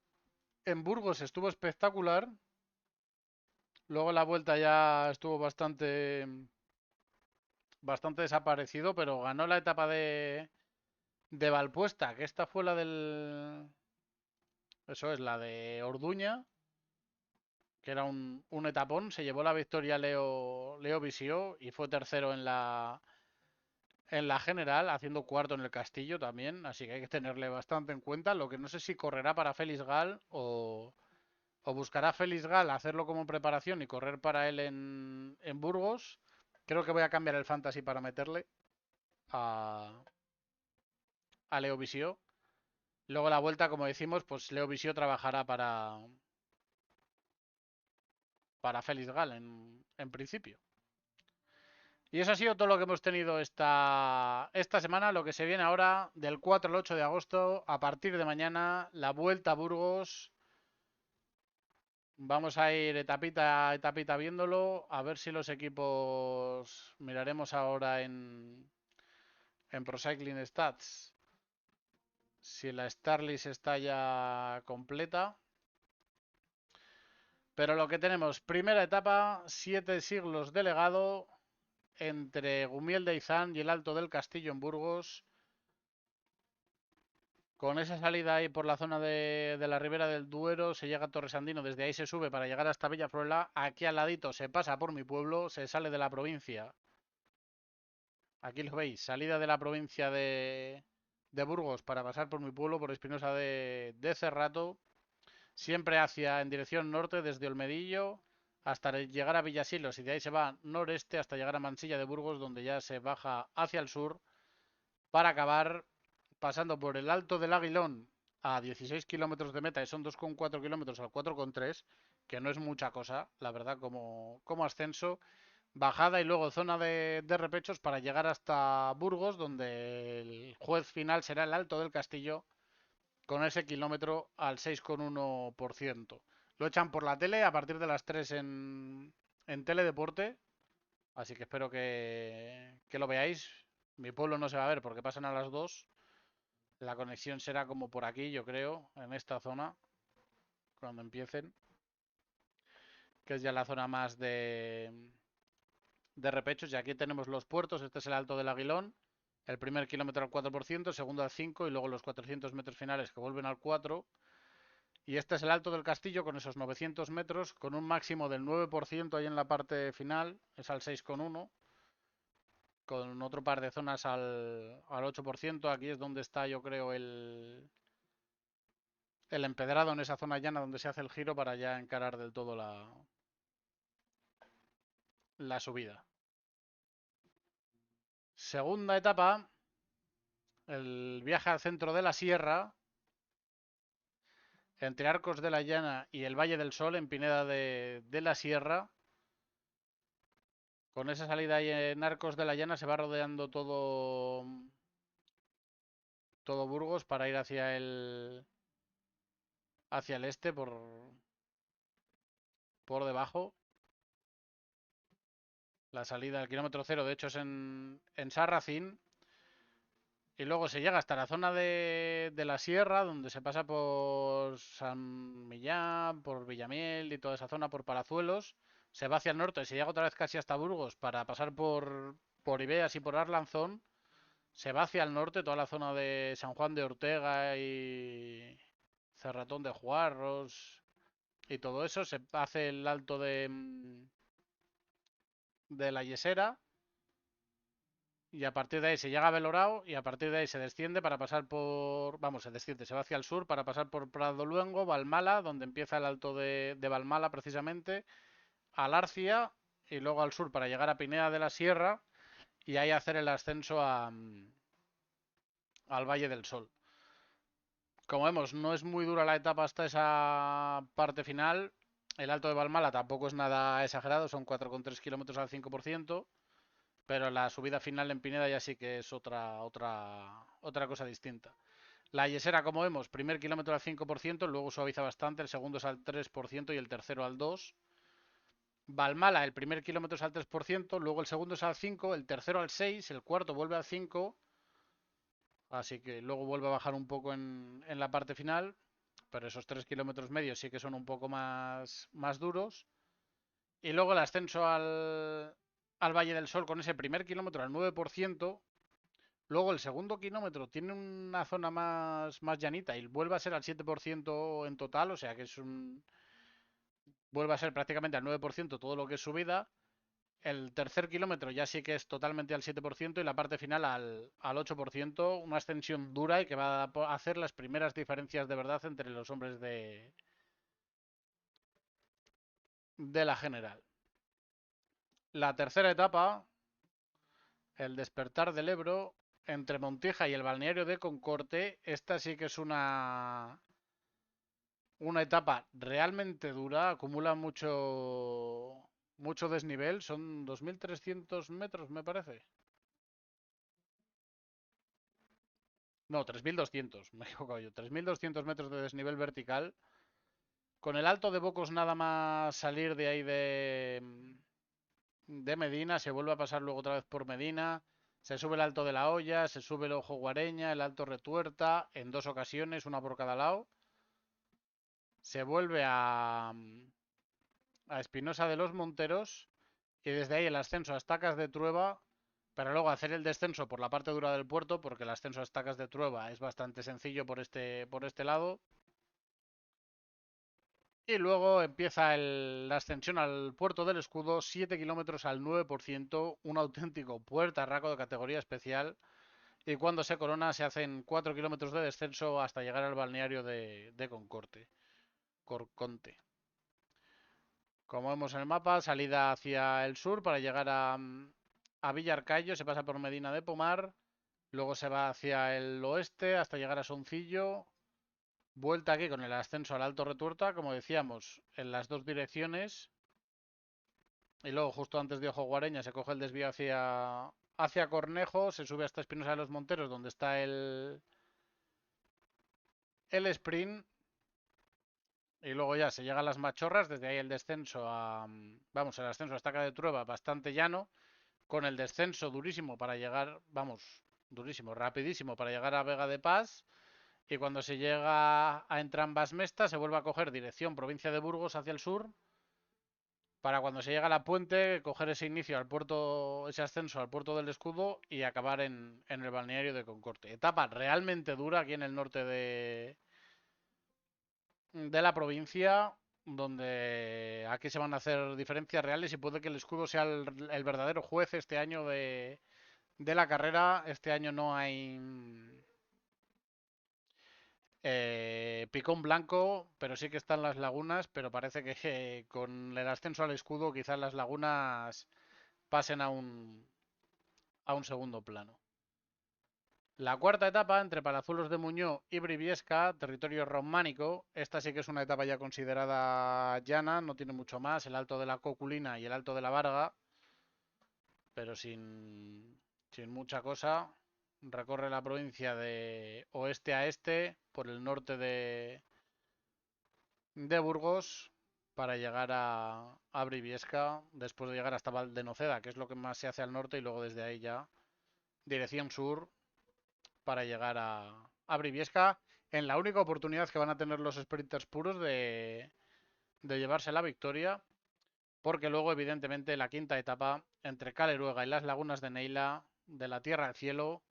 en Burgos estuvo espectacular. Luego la vuelta ya estuvo bastante desaparecido, pero ganó la etapa de Valpuesta, que esta fue la del... Eso es, la de Orduña, que era un etapón. Se llevó la victoria Leo Visio y fue tercero en la general, haciendo cuarto en el Castillo también, así que hay que tenerle bastante en cuenta. Lo que no sé si correrá para Félix Gall o buscará Félix Gall hacerlo como preparación y correr para él en Burgos. Creo que voy a cambiar el fantasy para meterle a, a Leo Visio. Luego la vuelta, como decimos, pues Leo Visio trabajará para Félix Gall en principio. Y eso ha sido todo lo que hemos tenido esta semana. Lo que se viene ahora, del 4 al 8 de agosto, a partir de mañana, la vuelta a Burgos. Vamos a ir etapita a etapita viéndolo, a ver si los equipos, miraremos ahora en Pro Cycling Stats, si la Starlist está ya completa. Pero lo que tenemos, primera etapa, 7 siglos de legado entre Gumiel de Izán y el Alto del Castillo en Burgos. Con esa salida ahí por la zona de la Ribera del Duero, se llega a Torresandino, desde ahí se sube para llegar hasta Villafruela. Aquí al ladito se pasa por mi pueblo, se sale de la provincia. Aquí lo veis, salida de la provincia de Burgos para pasar por mi pueblo, por Espinosa de Cerrato, siempre en dirección norte desde Olmedillo hasta llegar a Villasilos, y de ahí se va noreste hasta llegar a Mansilla de Burgos, donde ya se baja hacia el sur para acabar pasando por el Alto del Aguilón a 16 kilómetros de meta, y son 2,4 kilómetros al 4,3, que no es mucha cosa, la verdad, como ascenso. Bajada y luego zona de repechos para llegar hasta Burgos, donde el juez final será el Alto del Castillo, con ese kilómetro al 6,1%. Lo echan por la tele a partir de las 3 en Teledeporte, Así que espero que lo veáis. Mi pueblo no se va a ver porque pasan a las 2. La conexión será como por aquí, yo creo, en esta zona, cuando empiecen, que es ya la zona más de repechos. Y aquí tenemos los puertos. Este es el Alto del Aguilón. El primer kilómetro al 4%, el segundo al 5% y luego los 400 metros finales que vuelven al 4%. Y este es el Alto del Castillo con esos 900 metros, con un máximo del 9% ahí en la parte final, es al 6,1%, con otro par de zonas al 8%. Aquí es donde está, yo creo, el empedrado en esa zona llana donde se hace el giro para ya encarar del todo la subida. Segunda etapa, el viaje al centro de la sierra, entre Arcos de la Llana y el Valle del Sol, en Pineda de la Sierra. Con esa salida ahí en Arcos de la Llana se va rodeando todo Burgos para ir hacia el este por debajo. La salida al kilómetro cero, de hecho, es en Sarracín. Y luego se llega hasta la zona de la sierra, donde se pasa por San Millán, por Villamiel y toda esa zona, por Palazuelos. Se va hacia el norte, se llega otra vez casi hasta Burgos para pasar por Ibeas y por Arlanzón. Se va hacia el norte, toda la zona de San Juan de Ortega y Cerratón de Juarros y todo eso. Se hace el alto de la Yesera. Y a partir de ahí se llega a Belorao y a partir de ahí se desciende para pasar por... Vamos, se desciende, se va hacia el sur para pasar por Prado Luengo, Valmala, donde empieza el alto de Valmala precisamente, Alarcia y luego al sur para llegar a Pineda de la Sierra y ahí hacer el ascenso al Valle del Sol. Como vemos, no es muy dura la etapa hasta esa parte final. El alto de Valmala tampoco es nada exagerado, son 4,3 kilómetros al 5%. Pero la subida final en Pineda ya sí que es otra cosa distinta. La Yesera, como vemos, primer kilómetro al 5%, luego suaviza bastante, el segundo es al 3% y el tercero al 2%. Valmala, el primer kilómetro es al 3%, luego el segundo es al 5%, el tercero al 6%, el cuarto vuelve al 5%, así que luego vuelve a bajar un poco en la parte final, pero esos 3 kilómetros medios sí que son un poco más duros. Y luego el ascenso al Valle del Sol con ese primer kilómetro al 9%. Luego el segundo kilómetro tiene una zona más llanita y vuelve a ser al 7% en total, o sea que vuelve a ser prácticamente al 9% todo lo que es subida. El tercer kilómetro ya sí que es totalmente al 7% y la parte final al 8%, una ascensión dura y que va a hacer las primeras diferencias de verdad entre los hombres de la general. La tercera etapa, el despertar del Ebro, entre Montija y el balneario de Concorte, esta sí que es una etapa realmente dura, acumula mucho desnivel, son 2.300 metros, me parece. No, 3.200, me he equivocado yo, 3.200 metros de desnivel vertical. Con el Alto de Bocos nada más salir de ahí de Medina, se vuelve a pasar luego otra vez por Medina, se sube el Alto de la Hoya, se sube el Ojo Guareña, el Alto Retuerta, en dos ocasiones, una por cada lado. Se vuelve a Espinosa de los Monteros y desde ahí el ascenso a Estacas de Trueba, pero luego hacer el descenso por la parte dura del puerto, porque el ascenso a Estacas de Trueba es bastante sencillo por este lado. Y luego empieza la ascensión al puerto del Escudo, 7 kilómetros al 9%, un auténtico puertarraco de categoría especial. Y cuando se corona se hacen 4 kilómetros de descenso hasta llegar al balneario de Corconte. Como vemos en el mapa, salida hacia el sur para llegar a Villarcayo, se pasa por Medina de Pomar, luego se va hacia el oeste hasta llegar a Soncillo, vuelta aquí con el ascenso al Alto Retuerta, como decíamos, en las dos direcciones, y luego justo antes de Ojo Guareña se coge el desvío hacia Cornejo, se sube hasta Espinosa de los Monteros, donde está el sprint, Y luego ya se llega a las Machorras, desde ahí el descenso a... Vamos, el ascenso a Estaca de Trueba bastante llano, con el descenso durísimo para llegar, vamos, durísimo, rapidísimo para llegar a Vega de Paz. Y cuando se llega a Entrambas Mesta se vuelve a coger dirección provincia de Burgos hacia el sur, para cuando se llega a la Puente coger ese inicio al puerto, ese ascenso al puerto del Escudo y acabar en el balneario de Concorte. Etapa realmente dura aquí en el norte de la provincia, donde aquí se van a hacer diferencias reales y puede que el Escudo sea el verdadero juez este año de la carrera. Este año no hay picón blanco, pero sí que están las lagunas, pero parece que con el ascenso al Escudo quizás las lagunas pasen a un segundo plano. La cuarta etapa entre Palazuelos de Muñoz y Briviesca, territorio románico. Esta sí que es una etapa ya considerada llana, no tiene mucho más. El Alto de la Coculina y el Alto de la Varga, pero sin mucha cosa. Recorre la provincia de oeste a este, por el norte de Burgos, para llegar a Briviesca, después de llegar hasta Valdenoceda, que es lo que más se hace al norte, y luego desde ahí ya dirección sur para llegar a Briviesca, en la única oportunidad que van a tener los sprinters puros de llevarse la victoria, porque luego evidentemente la quinta etapa entre Caleruega y las lagunas de Neila, de la tierra al cielo,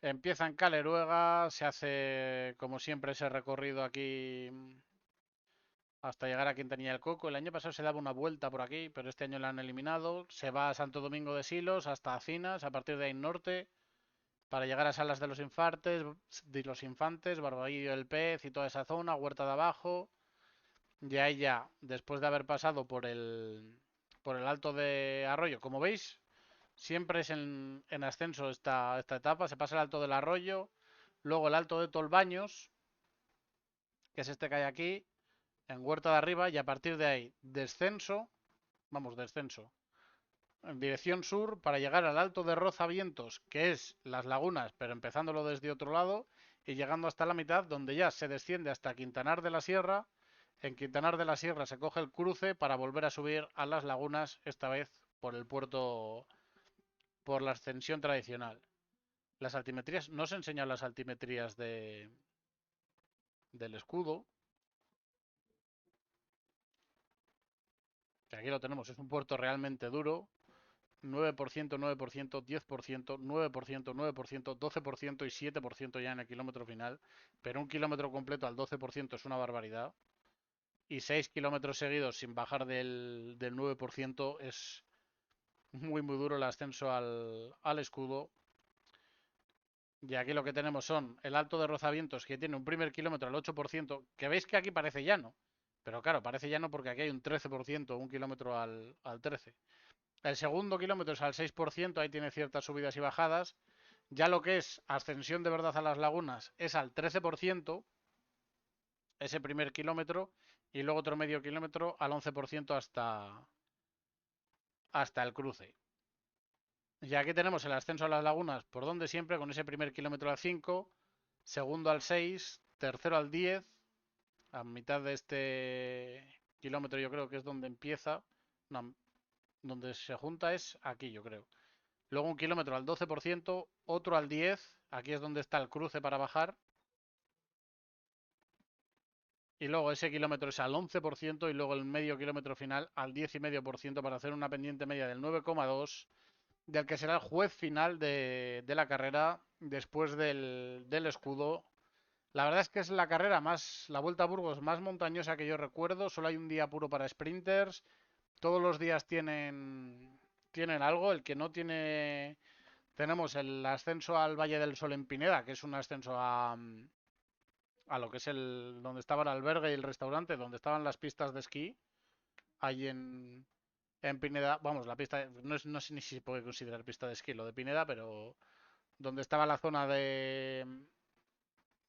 empieza en Caleruega, se hace como siempre ese recorrido aquí hasta llegar a Quintanilla del Coco. El año pasado se daba una vuelta por aquí, pero este año la han eliminado. Se va a Santo Domingo de Silos hasta Acinas, a partir de ahí norte, para llegar a Salas de los Infantes, Barbadillo del Pez y toda esa zona, Huerta de Abajo. Y ahí ya, después de haber pasado por el Alto de Arroyo, como veis, siempre es en ascenso esta etapa. Se pasa el Alto del Arroyo, luego el Alto de Tolbaños, que es este que hay aquí, en Huerta de Arriba, y a partir de ahí, descenso, en dirección sur para llegar al Alto de Rozavientos, que es las lagunas, pero empezándolo desde otro lado y llegando hasta la mitad, donde ya se desciende hasta Quintanar de la Sierra. En Quintanar de la Sierra se coge el cruce para volver a subir a las lagunas, esta vez por el puerto, por la ascensión tradicional. Las altimetrías, no se enseñan las altimetrías del Escudo, que aquí lo tenemos, es un puerto realmente duro. 9%, 9%, 10%, 9%, 9%, 12% y 7% ya en el kilómetro final. Pero un kilómetro completo al 12% es una barbaridad. Y 6 kilómetros seguidos sin bajar del 9% es muy, muy duro el ascenso al Escudo. Y aquí lo que tenemos son el Alto de Rozavientos, que tiene un primer kilómetro al 8%, que veis que aquí parece llano. Pero claro, parece llano porque aquí hay un 13%, un kilómetro al 13%. El segundo kilómetro es al 6%, ahí tiene ciertas subidas y bajadas. Ya lo que es ascensión de verdad a las lagunas es al 13%, ese primer kilómetro, y luego otro medio kilómetro al 11% hasta el cruce. Y aquí tenemos el ascenso a las lagunas, por donde siempre, con ese primer kilómetro al 5, segundo al 6, tercero al 10, a mitad de este kilómetro yo creo que es donde empieza, no, donde se junta es aquí yo creo. Luego un kilómetro al 12%, otro al 10%, aquí es donde está el cruce para bajar. Y luego ese kilómetro es al 11% y luego el medio kilómetro final al 10,5% para hacer una pendiente media del 9,2, del que será el juez final de la carrera después del Escudo. La verdad es que es la carrera la Vuelta a Burgos más montañosa que yo recuerdo. Solo hay un día puro para sprinters. Todos los días tienen algo. El que no tiene... Tenemos el ascenso al Valle del Sol en Pineda, que es un ascenso a lo que es donde estaba el albergue y el restaurante, donde estaban las pistas de esquí, ahí en Pineda. Vamos, la pista, no sé ni si se puede considerar pista de esquí lo de Pineda, pero donde estaba la zona de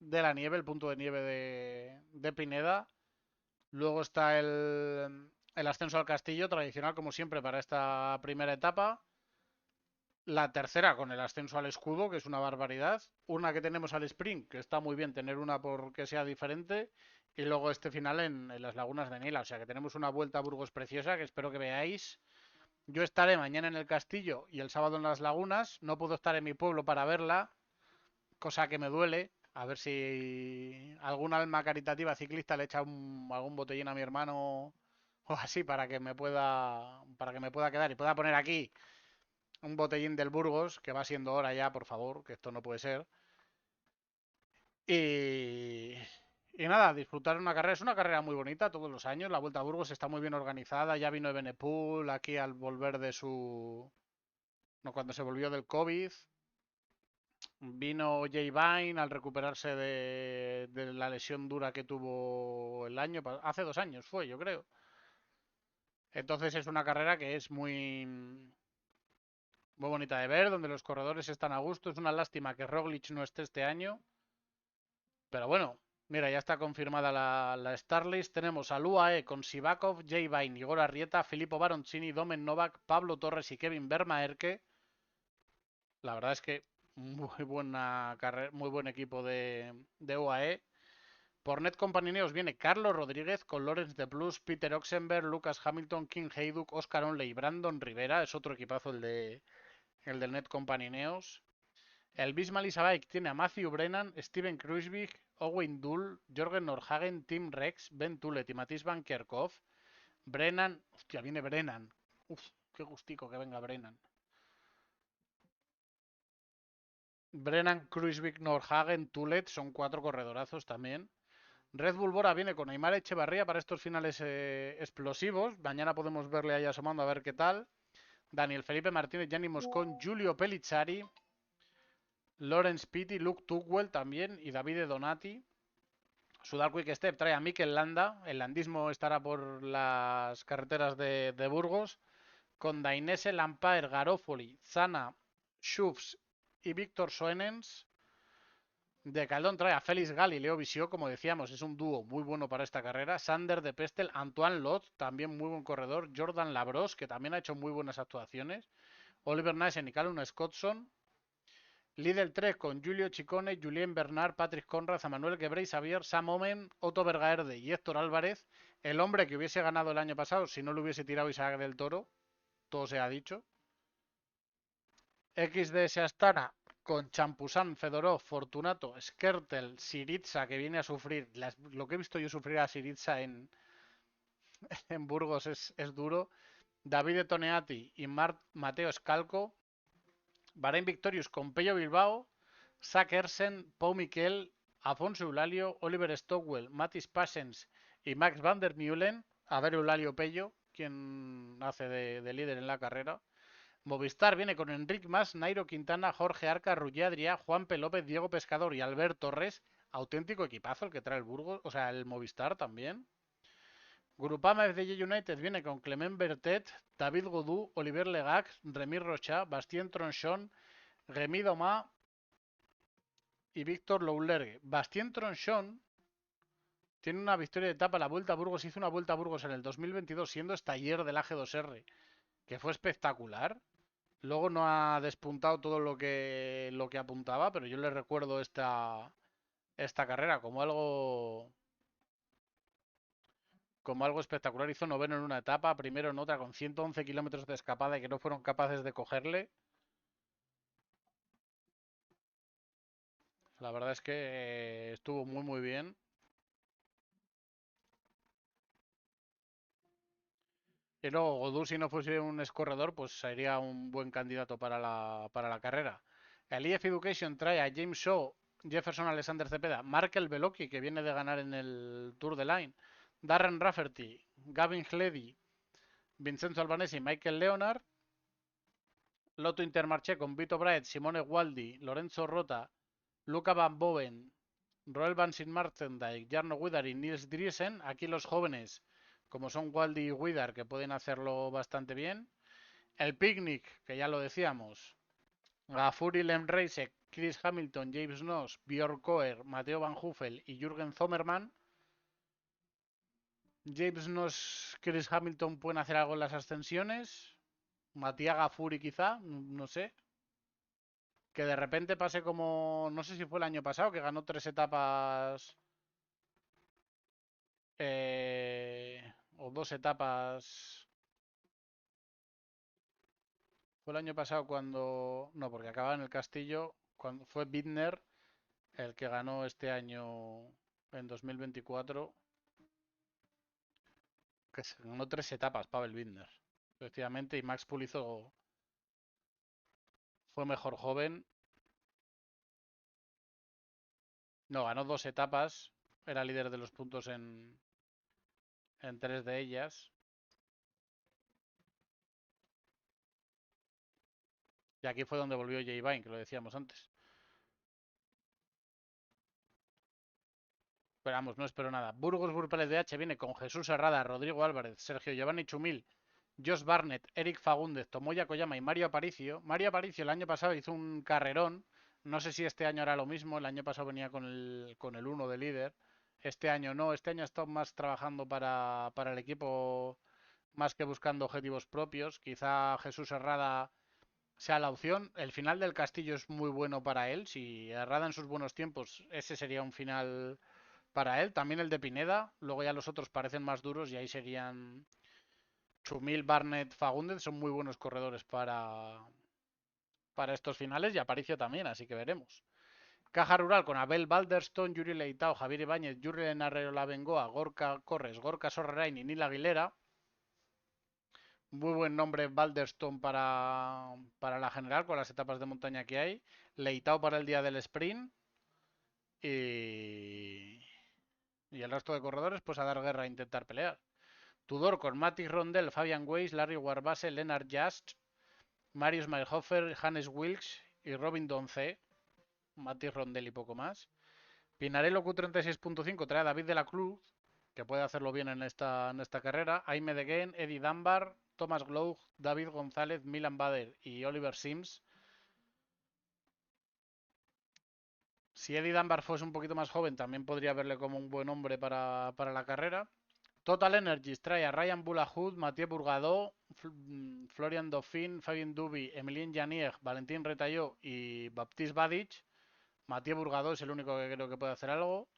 la nieve, el punto de nieve de Pineda. Luego está el ascenso al castillo, tradicional como siempre para esta primera etapa. La tercera con el ascenso al escudo, que es una barbaridad. Una que tenemos al sprint, que está muy bien tener una porque sea diferente. Y luego este final en las lagunas de Nila. O sea que tenemos una vuelta a Burgos preciosa que espero que veáis. Yo estaré mañana en el castillo y el sábado en las lagunas. No puedo estar en mi pueblo para verla, cosa que me duele. A ver si alguna alma caritativa ciclista le echa algún botellín a mi hermano o así para que me pueda quedar y pueda poner aquí un botellín del Burgos, que va siendo hora ya, por favor, que esto no puede ser. Y, y nada, disfrutar una carrera. Es una carrera muy bonita todos los años. La Vuelta a Burgos está muy bien organizada. Ya vino Evenepoel aquí al volver de su... No, cuando se volvió del COVID. Vino Jay Vine al recuperarse de la lesión dura que tuvo el año... Hace 2 años fue, yo creo. Entonces es una carrera que es muy bonita de ver, donde los corredores están a gusto. Es una lástima que Roglic no esté este año. Pero bueno, mira, ya está confirmada la Starlist. Tenemos a UAE con Sivakov, Jay Vine, Igor Arrieta, Filippo Baroncini, Domen Novak, Pablo Torres y Kevin Vermaerke. La verdad es que muy buena carrera, muy buen equipo de UAE. Por Net Company Neos viene Carlos Rodríguez con Lorenz de Plus, Peter Oxenberg, Lucas Hamilton, King Heyduk, Oscar Onley y Brandon Rivera. Es otro equipazo el del Net Company Neos. El Bisma Bike tiene a Matthew Brennan, Steven Kruiswijk, Owen Dull, Jorgen Norhagen, Tim Rex, Ben Tullet y Matisse Van Kerkhoff. Brennan, hostia, viene Brennan. Uf, qué gustico que venga Brennan. Brennan, Kruiswijk, Norhagen, Tullet son 4 corredorazos también. Red Bull Bora viene con Aymar Echevarría para estos finales explosivos. Mañana podemos verle ahí asomando a ver qué tal. Daniel Felipe Martínez, Gianni Moscón, Giulio Pellizzari, Lawrence Pitti, Luke Tugwell también y Davide Donati. Sudal Quick Step trae a Mikel Landa. El landismo estará por las carreteras de Burgos. Con Dainese, Lampaer, Garofoli, Zana, Schufs y Víctor Soenens. De Caldón trae a Félix Gal y Leo Visio, como decíamos, es un dúo muy bueno para esta carrera. Sander de Pestel, Antoine Lot, también muy buen corredor. Jordan Labros, que también ha hecho muy buenas actuaciones. Oliver Naesen y Callum Scottson. Lidl 3 con Julio Chicone, Julien Bernard, Patrick Conrad, Manuel Gebrey, Xavier, Sam Omen, Otto Bergaerde y Héctor Álvarez. El hombre que hubiese ganado el año pasado si no lo hubiese tirado Isaac del Toro. Todo se ha dicho. XDS Astana con Champusán, Fedorov, Fortunato, Skertel, Siritza, que viene a sufrir. Lo que he visto yo sufrir a Siritza en Burgos es duro. David Toneati y Mateo Scalco. Bahrein Victorious con Pello Bilbao. Zach Ersen, Pau Miquel, Afonso Eulalio, Oliver Stockwell, Matis Passens y Max van der Meulen. A ver Eulalio Pello, quien hace de líder en la carrera. Movistar viene con Enric Mas, Nairo Quintana, Jorge Arca, Ruggie Adrià, Juan P. López, Diego Pescador y Albert Torres. Auténtico equipazo el que trae el Burgos, o sea, el Movistar también. Grupama FDJ United viene con Clement Bertet, David Godú, Olivier Legac, Remy Rochat, Bastien Tronchon, Remy Doma y Víctor Loulergue. Bastien Tronchon tiene una victoria de etapa. La Vuelta a Burgos hizo una Vuelta a Burgos en el 2022 siendo estaller del AG2R, que fue espectacular. Luego no ha despuntado todo lo que apuntaba, pero yo le recuerdo esta carrera como algo espectacular. Hizo noveno en una etapa, primero en otra con 111 kilómetros de escapada y que no fueron capaces de cogerle. La verdad es que estuvo muy muy bien. Y luego Godú, si no fuese un escorredor, pues sería un buen candidato para la carrera. El EF Education trae a James Shaw, Jefferson Alexander Cepeda, Markel Beloki, que viene de ganar en el Tour de Line, Darren Rafferty, Gavin Hledy, Vincenzo Albanesi y Michael Leonard. Lotto Intermarché con Vito Braet, Simone Gualdi, Lorenzo Rota, Luca Van Boven, Roel Van Sint-Martendijk, Jarno Widar y Niels Driesen. Aquí los jóvenes, como son Waldi y Widar, que pueden hacerlo bastante bien. El Picnic, que ya lo decíamos. Gafuri Lemreise, Chris Hamilton, James Noss, Björn Koer, Mateo Van Huffel y Jürgen Zomerman. James Noss, Chris Hamilton pueden hacer algo en las ascensiones. Matías Gafuri quizá, no sé. que de repente pase como, no sé si fue el año pasado, que ganó 3 etapas o 2 etapas. Fue el año pasado cuando, no, porque acababa en el Castillo, cuando fue Bittner el que ganó este año en 2024, que se ganó 3 etapas, Pavel Bittner, efectivamente, y Max Pulizo fue mejor joven. No, ganó 2 etapas, era líder de los puntos en 3 de ellas. Y aquí fue donde volvió Jay Vine, que lo decíamos antes. Pero vamos, no espero nada. Burgos Burpeles de H viene con Jesús Herrada, Rodrigo Álvarez, Sergio Giovanni Chumil, Josh Barnett, Eric Fagúndez, Tomoya Koyama y Mario Aparicio. Mario Aparicio el año pasado hizo un carrerón. No sé si este año hará lo mismo. El año pasado venía con el 1 de líder. Este año no. Este año ha estado más trabajando para el equipo más que buscando objetivos propios. Quizá Jesús Herrada sea la opción. El final del Castillo es muy bueno para él. Si Herrada en sus buenos tiempos, ese sería un final para él. También el de Pineda. Luego ya los otros parecen más duros y ahí serían Chumil, Barnett, Fagúndez. Son muy buenos corredores para estos finales y Aparicio también, así que veremos. Caja Rural con Abel Balderstone, Yuri Leitao, Javier Ibáñez, Yuri Lenarrero Labengoa, Gorka Corres, Gorka Sorrain y Nil Aguilera. Muy buen nombre Balderstone para la general con las etapas de montaña que hay. Leitao para el día del sprint. Y el resto de corredores pues a dar guerra a intentar pelear. Tudor con Mati Rondel, Fabian Weiss, Larry Warbase, Lennart Just, Marius Mayhofer, Hannes Wilks y Robin Donce. Mati Rondel y poco más. Pinarello Q36.5 trae a David de la Cruz, que puede hacerlo bien en esta carrera. Aime Degen, Eddie Dunbar, Thomas Glow, David González, Milan Bader y Oliver Sims. Si Eddie Dunbar fuese un poquito más joven, también podría verle como un buen hombre para la carrera. Total Energies trae a Ryan Boulahud, Mathieu Bourgadot, Florian Dauphin, Fabien Duby, Emilien Janier, Valentín Retalló y Baptiste Badic. Mathieu Bourgadot es el único que creo que puede hacer algo.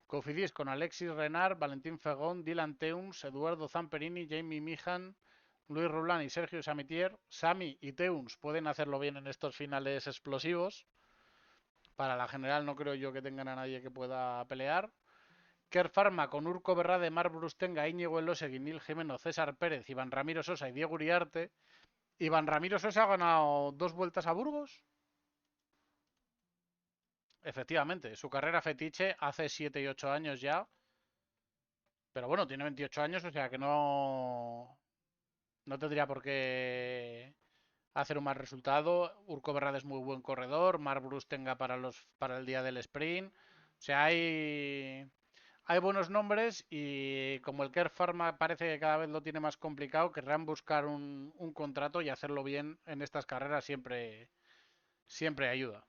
Cofidis con Alexis Renard, Valentín Fegón, Dylan Teuns, Eduardo Zamperini, Jamie Mijan, Luis Roland y Sergio Samitier. Sami y Teuns pueden hacerlo bien en estos finales explosivos. Para la general no creo yo que tengan a nadie que pueda pelear. Kerr Pharma con Urco Berrade, Mar Brustenga, Íñigo Elosegui, Nil Jimeno, César Pérez, Iván Ramiro Sosa y Diego Uriarte. Iván Ramiro Sosa ha ganado 2 vueltas a Burgos. Efectivamente, su carrera fetiche hace 7 y 8 años ya. Pero bueno, tiene 28 años, o sea que no tendría por qué hacer un mal resultado. Urco Berrade es muy buen corredor. Mar Brustenga para el día del sprint. O sea, hay buenos nombres y como el Care Pharma parece que cada vez lo tiene más complicado, querrán buscar un contrato y hacerlo bien en estas carreras siempre ayuda.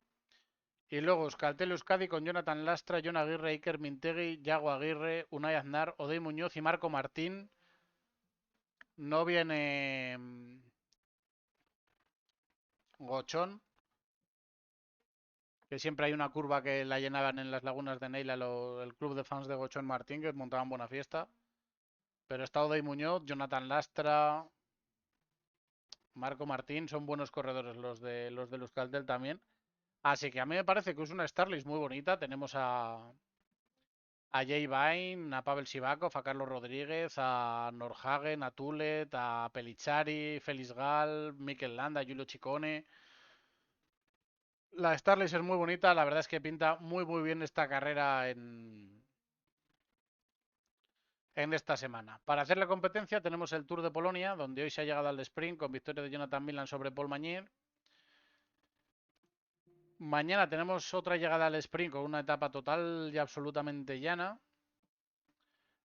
Y luego Euskaltel Euskadi con Jonathan Lastra, Jon Aguirre, Iker Mintegui, Yago Aguirre, Unai Aznar, Odey Muñoz y Marco Martín. No viene Gochón, que siempre hay una curva que la llenaban en las lagunas de Neila el club de fans de Gochón Martín, que montaban buena fiesta. Pero está Odey Muñoz, Jonathan Lastra, Marco Martín, son buenos corredores los de Euskaltel también. Así que a mí me parece que es una Starlist muy bonita. Tenemos a Jay Vine, a Pavel Sivakov, a Carlos Rodríguez, a Norhagen, a Tulet, a Pelichari, Félix Gal, Mikel Landa, Julio Ciccone. La Starlist es muy bonita, la verdad es que pinta muy bien esta carrera en esta semana. Para hacer la competencia tenemos el Tour de Polonia, donde hoy se ha llegado al sprint con victoria de Jonathan Milan sobre Paul Magnier. Mañana tenemos otra llegada al sprint con una etapa total y absolutamente llana.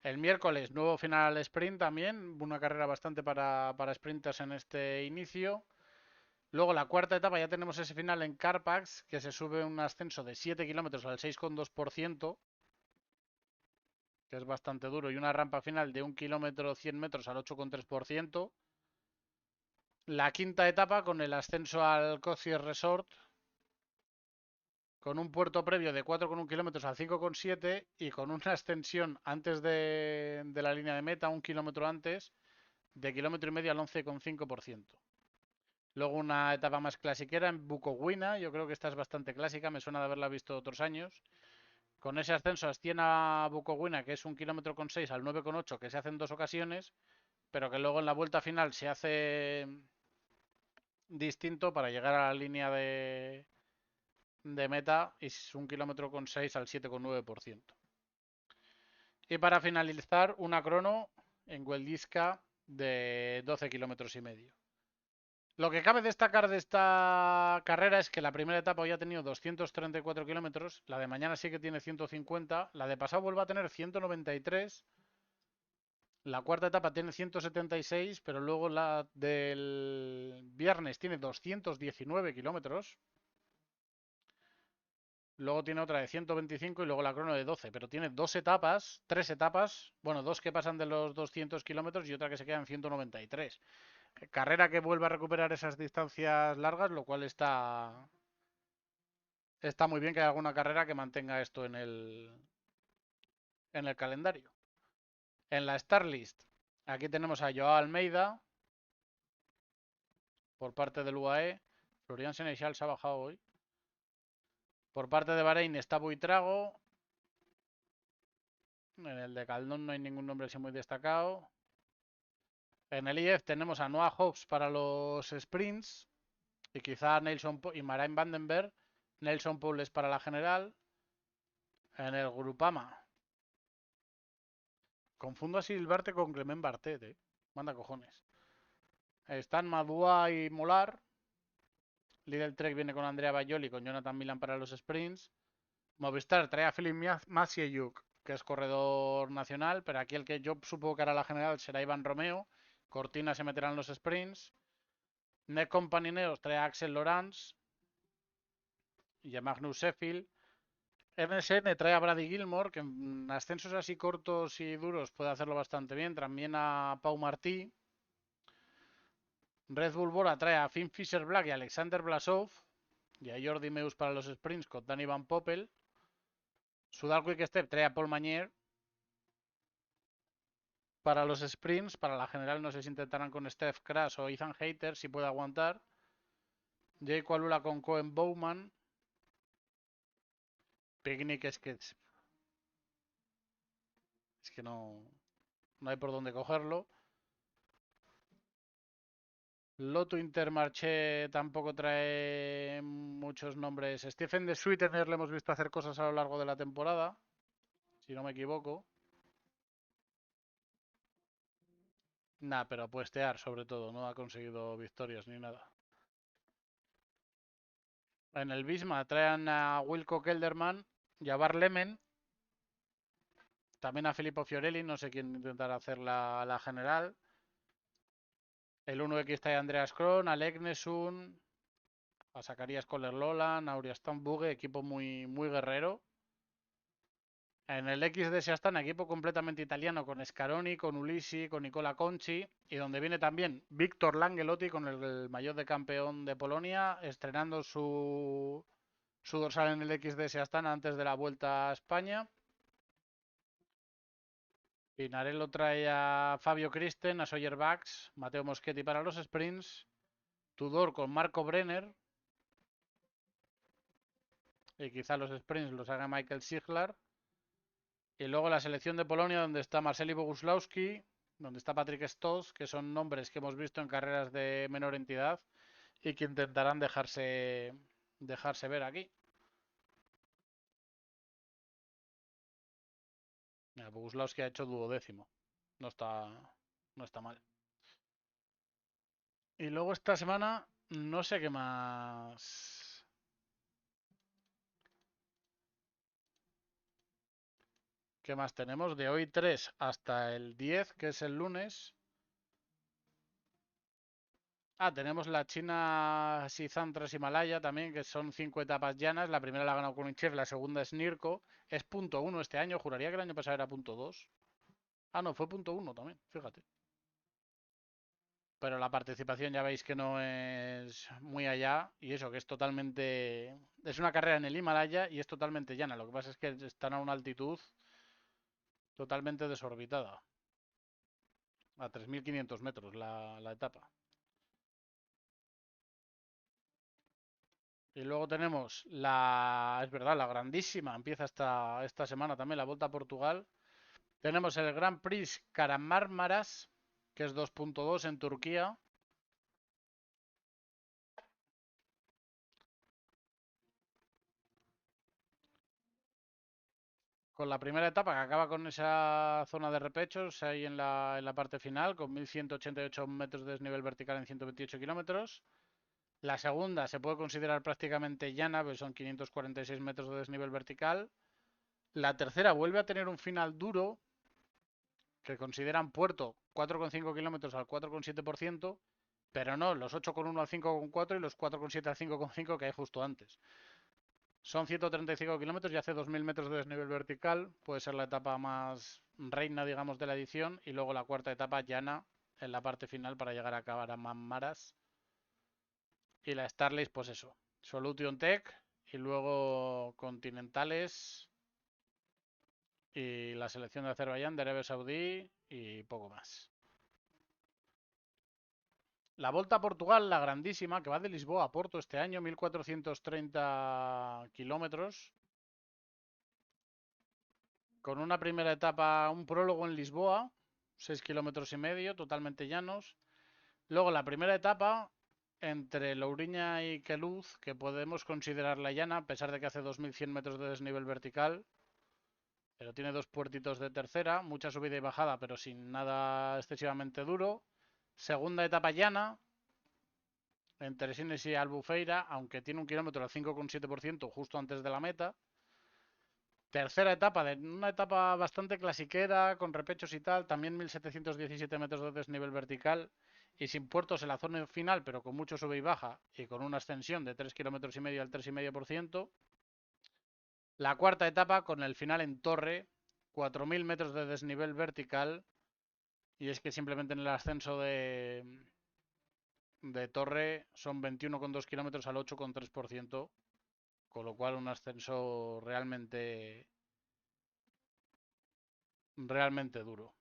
El miércoles, nuevo final al sprint también, una carrera bastante para sprinters en este inicio. Luego la cuarta etapa ya tenemos ese final en Carpax, que se sube un ascenso de 7 kilómetros al 6,2%, que es bastante duro, y una rampa final de 1 kilómetro 100 metros al 8,3%. La quinta etapa con el ascenso al Cozier Resort, con un puerto previo de 4,1 kilómetros a 5,7 y con una extensión antes de la línea de meta, 1 kilómetro antes, de kilómetro y medio al 11,5%. Luego una etapa más clasiquera en Bukowina, yo creo que esta es bastante clásica, me suena de haberla visto otros años. Con ese ascenso a Stiena Bukowina, que es 1,6 km al 9,8, que se hace en 2 ocasiones, pero que luego en la vuelta final se hace distinto para llegar a la línea de meta y es 1,6 km al 7,9%. Y para finalizar, una crono en Huelguisca de 12,5 km. Lo que cabe destacar de esta carrera es que la primera etapa hoy ha tenido 234 kilómetros, la de mañana sí que tiene 150, la de pasado vuelve a tener 193, la cuarta etapa tiene 176, pero luego la del viernes tiene 219 kilómetros. Luego tiene otra de 125 y luego la crono de 12, pero tiene tres etapas, bueno, dos que pasan de los 200 kilómetros y otra que se queda en 193. Carrera que vuelve a recuperar esas distancias largas, lo cual está muy bien que haya alguna carrera que mantenga esto en el calendario. En la Star List, aquí tenemos a Joao Almeida por parte del UAE. Florian Senechal se ha bajado hoy. Por parte de Bahrein está Buitrago. En el de Caldón no hay ningún nombre así muy destacado. En el IF tenemos a Noah Hobbs para los sprints. Y quizá Nelson y Marijn Vandenberg. Nelson Poules para la general. En el Grupama. Confundo a Silvarte con Clement Bartet, Manda cojones. Están Madua y Molar. Lidl Trek viene con Andrea Baioli y con Jonathan Milan para los sprints. Movistar trae a Filip Maciejczuk, que es corredor nacional, pero aquí el que yo supongo que hará la general será Iván Romeo. Cortina se meterá en los sprints. Net Company Neos trae a Axel Lorans y a Magnus Sheffield. MSN trae a Brady Gilmore, que en ascensos así cortos y duros puede hacerlo bastante bien. También a Pau Martí. Red Bull Bora trae a Finn Fisher Black y Alexander Blasov. Y a Jordi Meus para los sprints con Danny Van Poppel. Sudal Quick Step trae a Paul Mañer para los sprints. Para la general no sé si intentarán con Steph Crash o Ethan Hayter si puede aguantar. Jake Walula con Cohen Bowman. Picnic es que no hay por dónde cogerlo. Lotto Intermarché tampoco trae muchos nombres. Stephen de Sweetener le hemos visto hacer cosas a lo largo de la temporada, si no me equivoco. Nah, pero puestear sobre todo, no ha conseguido victorias ni nada. En el Bisma traen a Wilco Kelderman y a Bar Lemen. También a Filippo Fiorelli, no sé quién intentará hacer la general. El 1X trae a Andreas Kron, a Legnesun, a Zacarías Kohler-Lolan, a Uriastan Buge, equipo muy, muy guerrero. En el XD se Astana, equipo completamente italiano, con Scaroni, con Ulisi, con Nicola Conchi, y donde viene también Víctor Langelotti con el maillot de campeón de Polonia, estrenando su dorsal en el XD se Astana antes de la vuelta a España. Pinarello trae a Fabio Kristen, a Sawyer Bax, Mateo Moschetti para los sprints, Tudor con Marco Brenner, y quizá los sprints los haga Michael Siglar. Y luego la selección de Polonia, donde está Marceli Boguslawski, donde está Patrick Stos, que son nombres que hemos visto en carreras de menor entidad y que intentarán dejarse ver aquí. Boguslawski ha hecho duodécimo. No está mal. Y luego esta semana, no sé qué más. ¿Qué más tenemos? De hoy 3 hasta el 10, que es el lunes. Tenemos la China Xizang tras Himalaya también, que son 5 etapas llanas. La primera la ha ganado Koenigsegg, la segunda es Nirko. Es .1 este año, juraría que el año pasado era .2. No, fue .1 también, fíjate. pero la participación ya veis que no es muy allá, y eso, que es totalmente... Es una carrera en el Himalaya y es totalmente llana, lo que pasa es que están a una altitud totalmente desorbitada, a 3.500 metros la etapa. Y luego tenemos es verdad, la grandísima, empieza esta semana también, la Volta a Portugal. Tenemos el Grand Prix Karamármaras, que es 2.2 en Turquía. Con la primera etapa que acaba con esa zona de repechos ahí en la parte final, con 1.188 metros de desnivel vertical en 128 kilómetros. La segunda se puede considerar prácticamente llana, pues son 546 metros de desnivel vertical. La tercera vuelve a tener un final duro, que consideran puerto 4,5 kilómetros al 4,7%, pero no los 8,1 al 5,4 y los 4,7 al 5,5 que hay justo antes. Son 135 kilómetros y hace 2.000 metros de desnivel vertical. Puede ser la etapa más reina, digamos, de la edición. Y luego la cuarta etapa llana en la parte final para llegar a acabar a Manmaras. Y la Starlist, pues eso. Solution Tech y luego Continentales y la selección de Azerbaiyán, de Arabia Saudí y poco más. La Volta a Portugal, la grandísima, que va de Lisboa a Porto este año, 1.430 kilómetros. Con una primera etapa, un prólogo en Lisboa, 6 kilómetros y medio, totalmente llanos. Luego la primera etapa entre Lourinhã y Queluz, que podemos considerarla llana, a pesar de que hace 2.100 metros de desnivel vertical, pero tiene dos puertitos de tercera, mucha subida y bajada, pero sin nada excesivamente duro. Segunda etapa llana, entre Sines y Albufeira, aunque tiene un kilómetro al 5,7% justo antes de la meta. Tercera etapa, una etapa bastante clasiquera, con repechos y tal, también 1.717 metros de desnivel vertical y sin puertos en la zona final, pero con mucho sube y baja y con una extensión de 3,5 kilómetros al 3,5%. La cuarta etapa con el final en Torre, 4.000 metros de desnivel vertical, y es que simplemente en el ascenso de Torre son 21,2 kilómetros al 8,3%, con lo cual un ascenso realmente duro.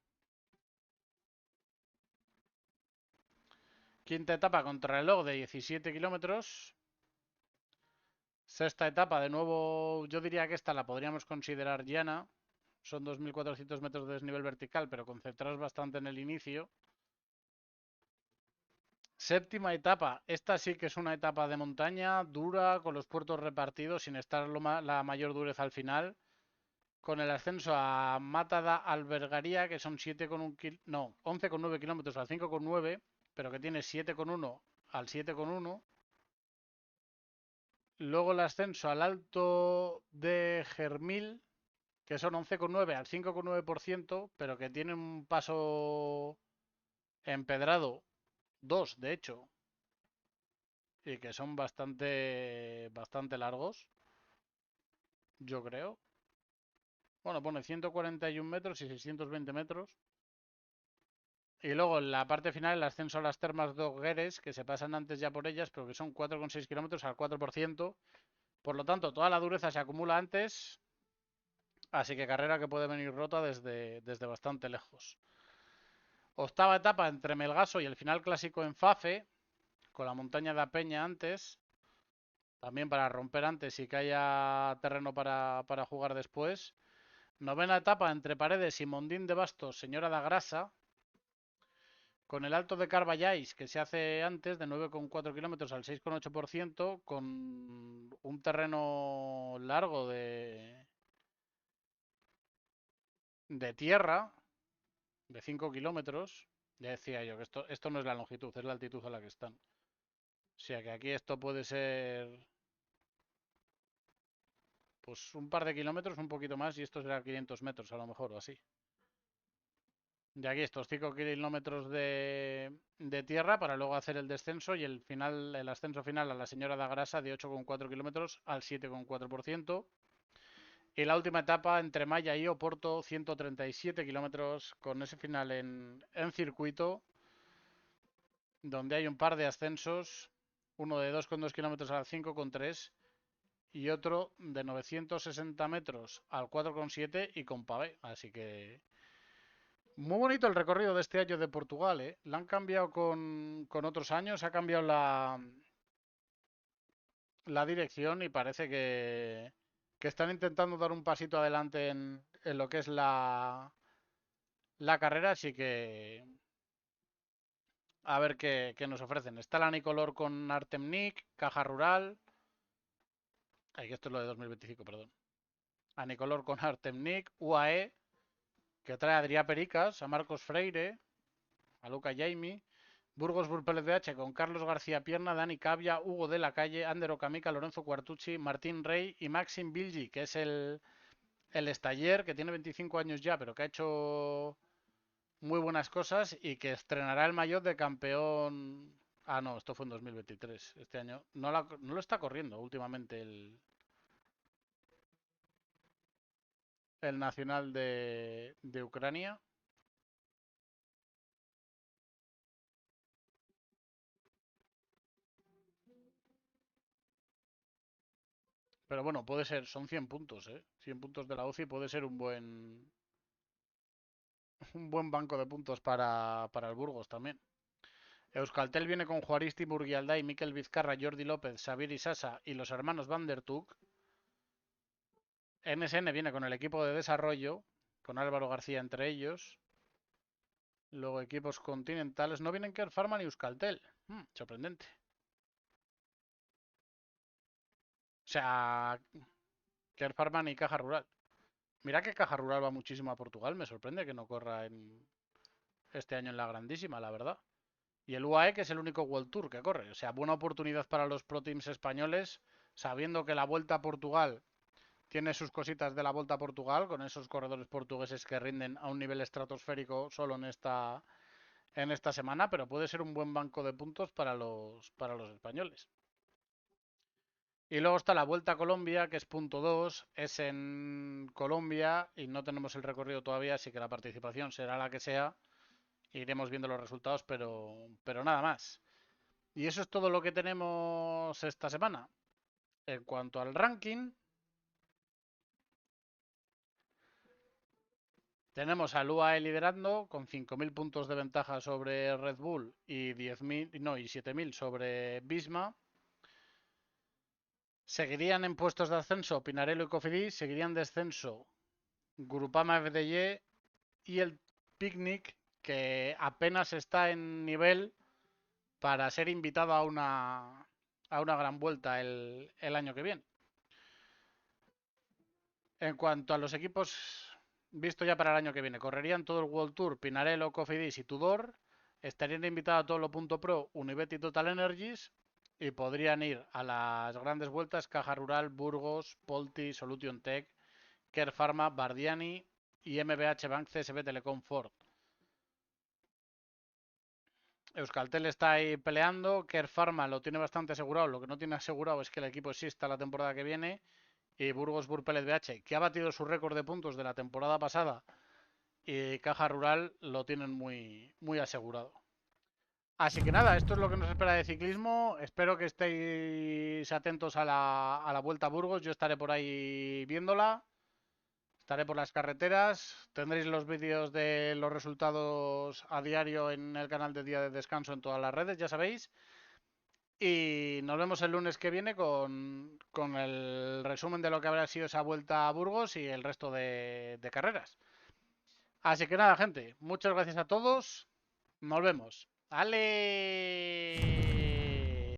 Quinta etapa contrarreloj de 17 kilómetros. Sexta etapa, de nuevo, yo diría que esta la podríamos considerar llana. Son 2.400 metros de desnivel vertical, pero concentrados bastante en el inicio. Séptima etapa, esta sí que es una etapa de montaña, dura, con los puertos repartidos, sin estar la mayor dureza al final. Con el ascenso a Mata da Albergaria, que son 11,9 kilómetros al 5,9, pero que tiene 7,1 al 7,1. Luego el ascenso al Alto de Germil, que son 11,9 al 5,9%, pero que tiene un paso empedrado, dos de hecho, y que son bastante largos, yo creo. Bueno, pone 141 metros y 620 metros. Y luego en la parte final el ascenso a las termas de Ogueres, que se pasan antes ya por ellas, pero que son 4,6 kilómetros al 4%. Por lo tanto, toda la dureza se acumula antes. Así que carrera que puede venir rota desde bastante lejos. Octava etapa entre Melgaso y el final clásico en Fafe, con la montaña de Peña antes. También para romper antes y que haya terreno para jugar después. Novena etapa entre Paredes y Mondín de Bastos, Señora da Grasa. Con el Alto de Carballais, que se hace antes, de 9,4 kilómetros al 6,8%, con un terreno largo de tierra, de 5 kilómetros. Ya decía yo que esto no es la longitud, es la altitud a la que están. O sea que aquí esto puede ser pues un par de kilómetros, un poquito más, y esto será 500 metros a lo mejor o así. De aquí estos 5 kilómetros de tierra para luego hacer el descenso y el ascenso final a la Señora da Grasa de 8,4 kilómetros al 7,4%. Y la última etapa entre Maya y Oporto, 137 kilómetros con ese final en circuito. donde hay un par de ascensos, uno de 2,2 kilómetros al 5,3 y otro de 960 metros al 4,7 y con pavé. Así que muy bonito el recorrido de este año de Portugal, ¿eh? La han cambiado con otros años, ha cambiado la dirección y parece que están intentando dar un pasito adelante en lo que es la carrera, así que a ver qué nos ofrecen. Está la Nicolor con Artemnik, Caja Rural. Ay, que esto es lo de 2025, perdón. A Nicolor con Artemnik, UAE, que trae a Adrià Pericas, a Marcos Freire, a Luca Jaime, Burgos Burpeles BH con Carlos García Pierna, Dani Cavia, Hugo de la Calle, Ander Okamica, Lorenzo Quartucci, Martín Rey y Maxim Bilgi, que es el estaller, que tiene 25 años ya, pero que ha hecho muy buenas cosas y que estrenará el maillot de campeón. Ah, no, esto fue en 2023. Este año no lo está corriendo últimamente el nacional de Ucrania. Pero bueno, puede ser, son 100 puntos, ¿eh? 100 puntos de la UCI puede ser un buen banco de puntos para el Burgos también. Euskaltel viene con Juaristi, Murgialdai, Miquel Vizcarra, Jordi López, Xavier Isasa y los hermanos Van der Tuk. NSN viene con el equipo de desarrollo, con Álvaro García entre ellos. Luego equipos continentales. No vienen Kerr Pharma ni Euskaltel. Sorprendente. O sea, Kerr Pharma ni Caja Rural. Mira que Caja Rural va muchísimo a Portugal. Me sorprende que no corra este año en la grandísima, la verdad. Y el UAE, que es el único World Tour que corre. O sea, buena oportunidad para los pro teams españoles, sabiendo que la Vuelta a Portugal tiene sus cositas de la Vuelta a Portugal, con esos corredores portugueses que rinden a un nivel estratosférico solo en esta semana, pero puede ser un buen banco de puntos para los españoles. Y luego está la Vuelta a Colombia, que es punto 2, es en Colombia y no tenemos el recorrido todavía, así que la participación será la que sea. Iremos viendo los resultados, pero nada más. Y eso es todo lo que tenemos esta semana. En cuanto al ranking, tenemos al UAE liderando con 5.000 puntos de ventaja sobre Red Bull y 10.000, no, y 7.000 sobre Bisma. Seguirían en puestos de ascenso Pinarello y Cofidis, seguirían de descenso Grupama FDY y el Picnic, que apenas está en nivel para ser invitado a una gran vuelta el año que viene. En cuanto a los equipos visto ya para el año que viene, correrían todo el World Tour, Pinarello, Cofidis y Tudor, estarían invitados a todo lo Punto Pro, Unibet y Total Energies, y podrían ir a las grandes vueltas Caja Rural, Burgos, Polti, Solution Tech, Kerr Pharma, Bardiani y MBH Bank CSB Telecom Ford. Euskaltel está ahí peleando, Kerr Pharma lo tiene bastante asegurado, lo que no tiene asegurado es que el equipo exista la temporada que viene, y Burgos Burpeles BH, que ha batido su récord de puntos de la temporada pasada, y Caja Rural lo tienen muy, muy asegurado. Así que nada, esto es lo que nos espera de ciclismo. Espero que estéis atentos a la Vuelta a Burgos. Yo estaré por ahí viéndola. Estaré por las carreteras. Tendréis los vídeos de los resultados a diario en el canal de Día de Descanso en todas las redes, ya sabéis. Y nos vemos el lunes que viene con el resumen de lo que habrá sido esa Vuelta a Burgos y el resto de carreras. Así que nada, gente, muchas gracias a todos. Nos vemos. ¡Ale!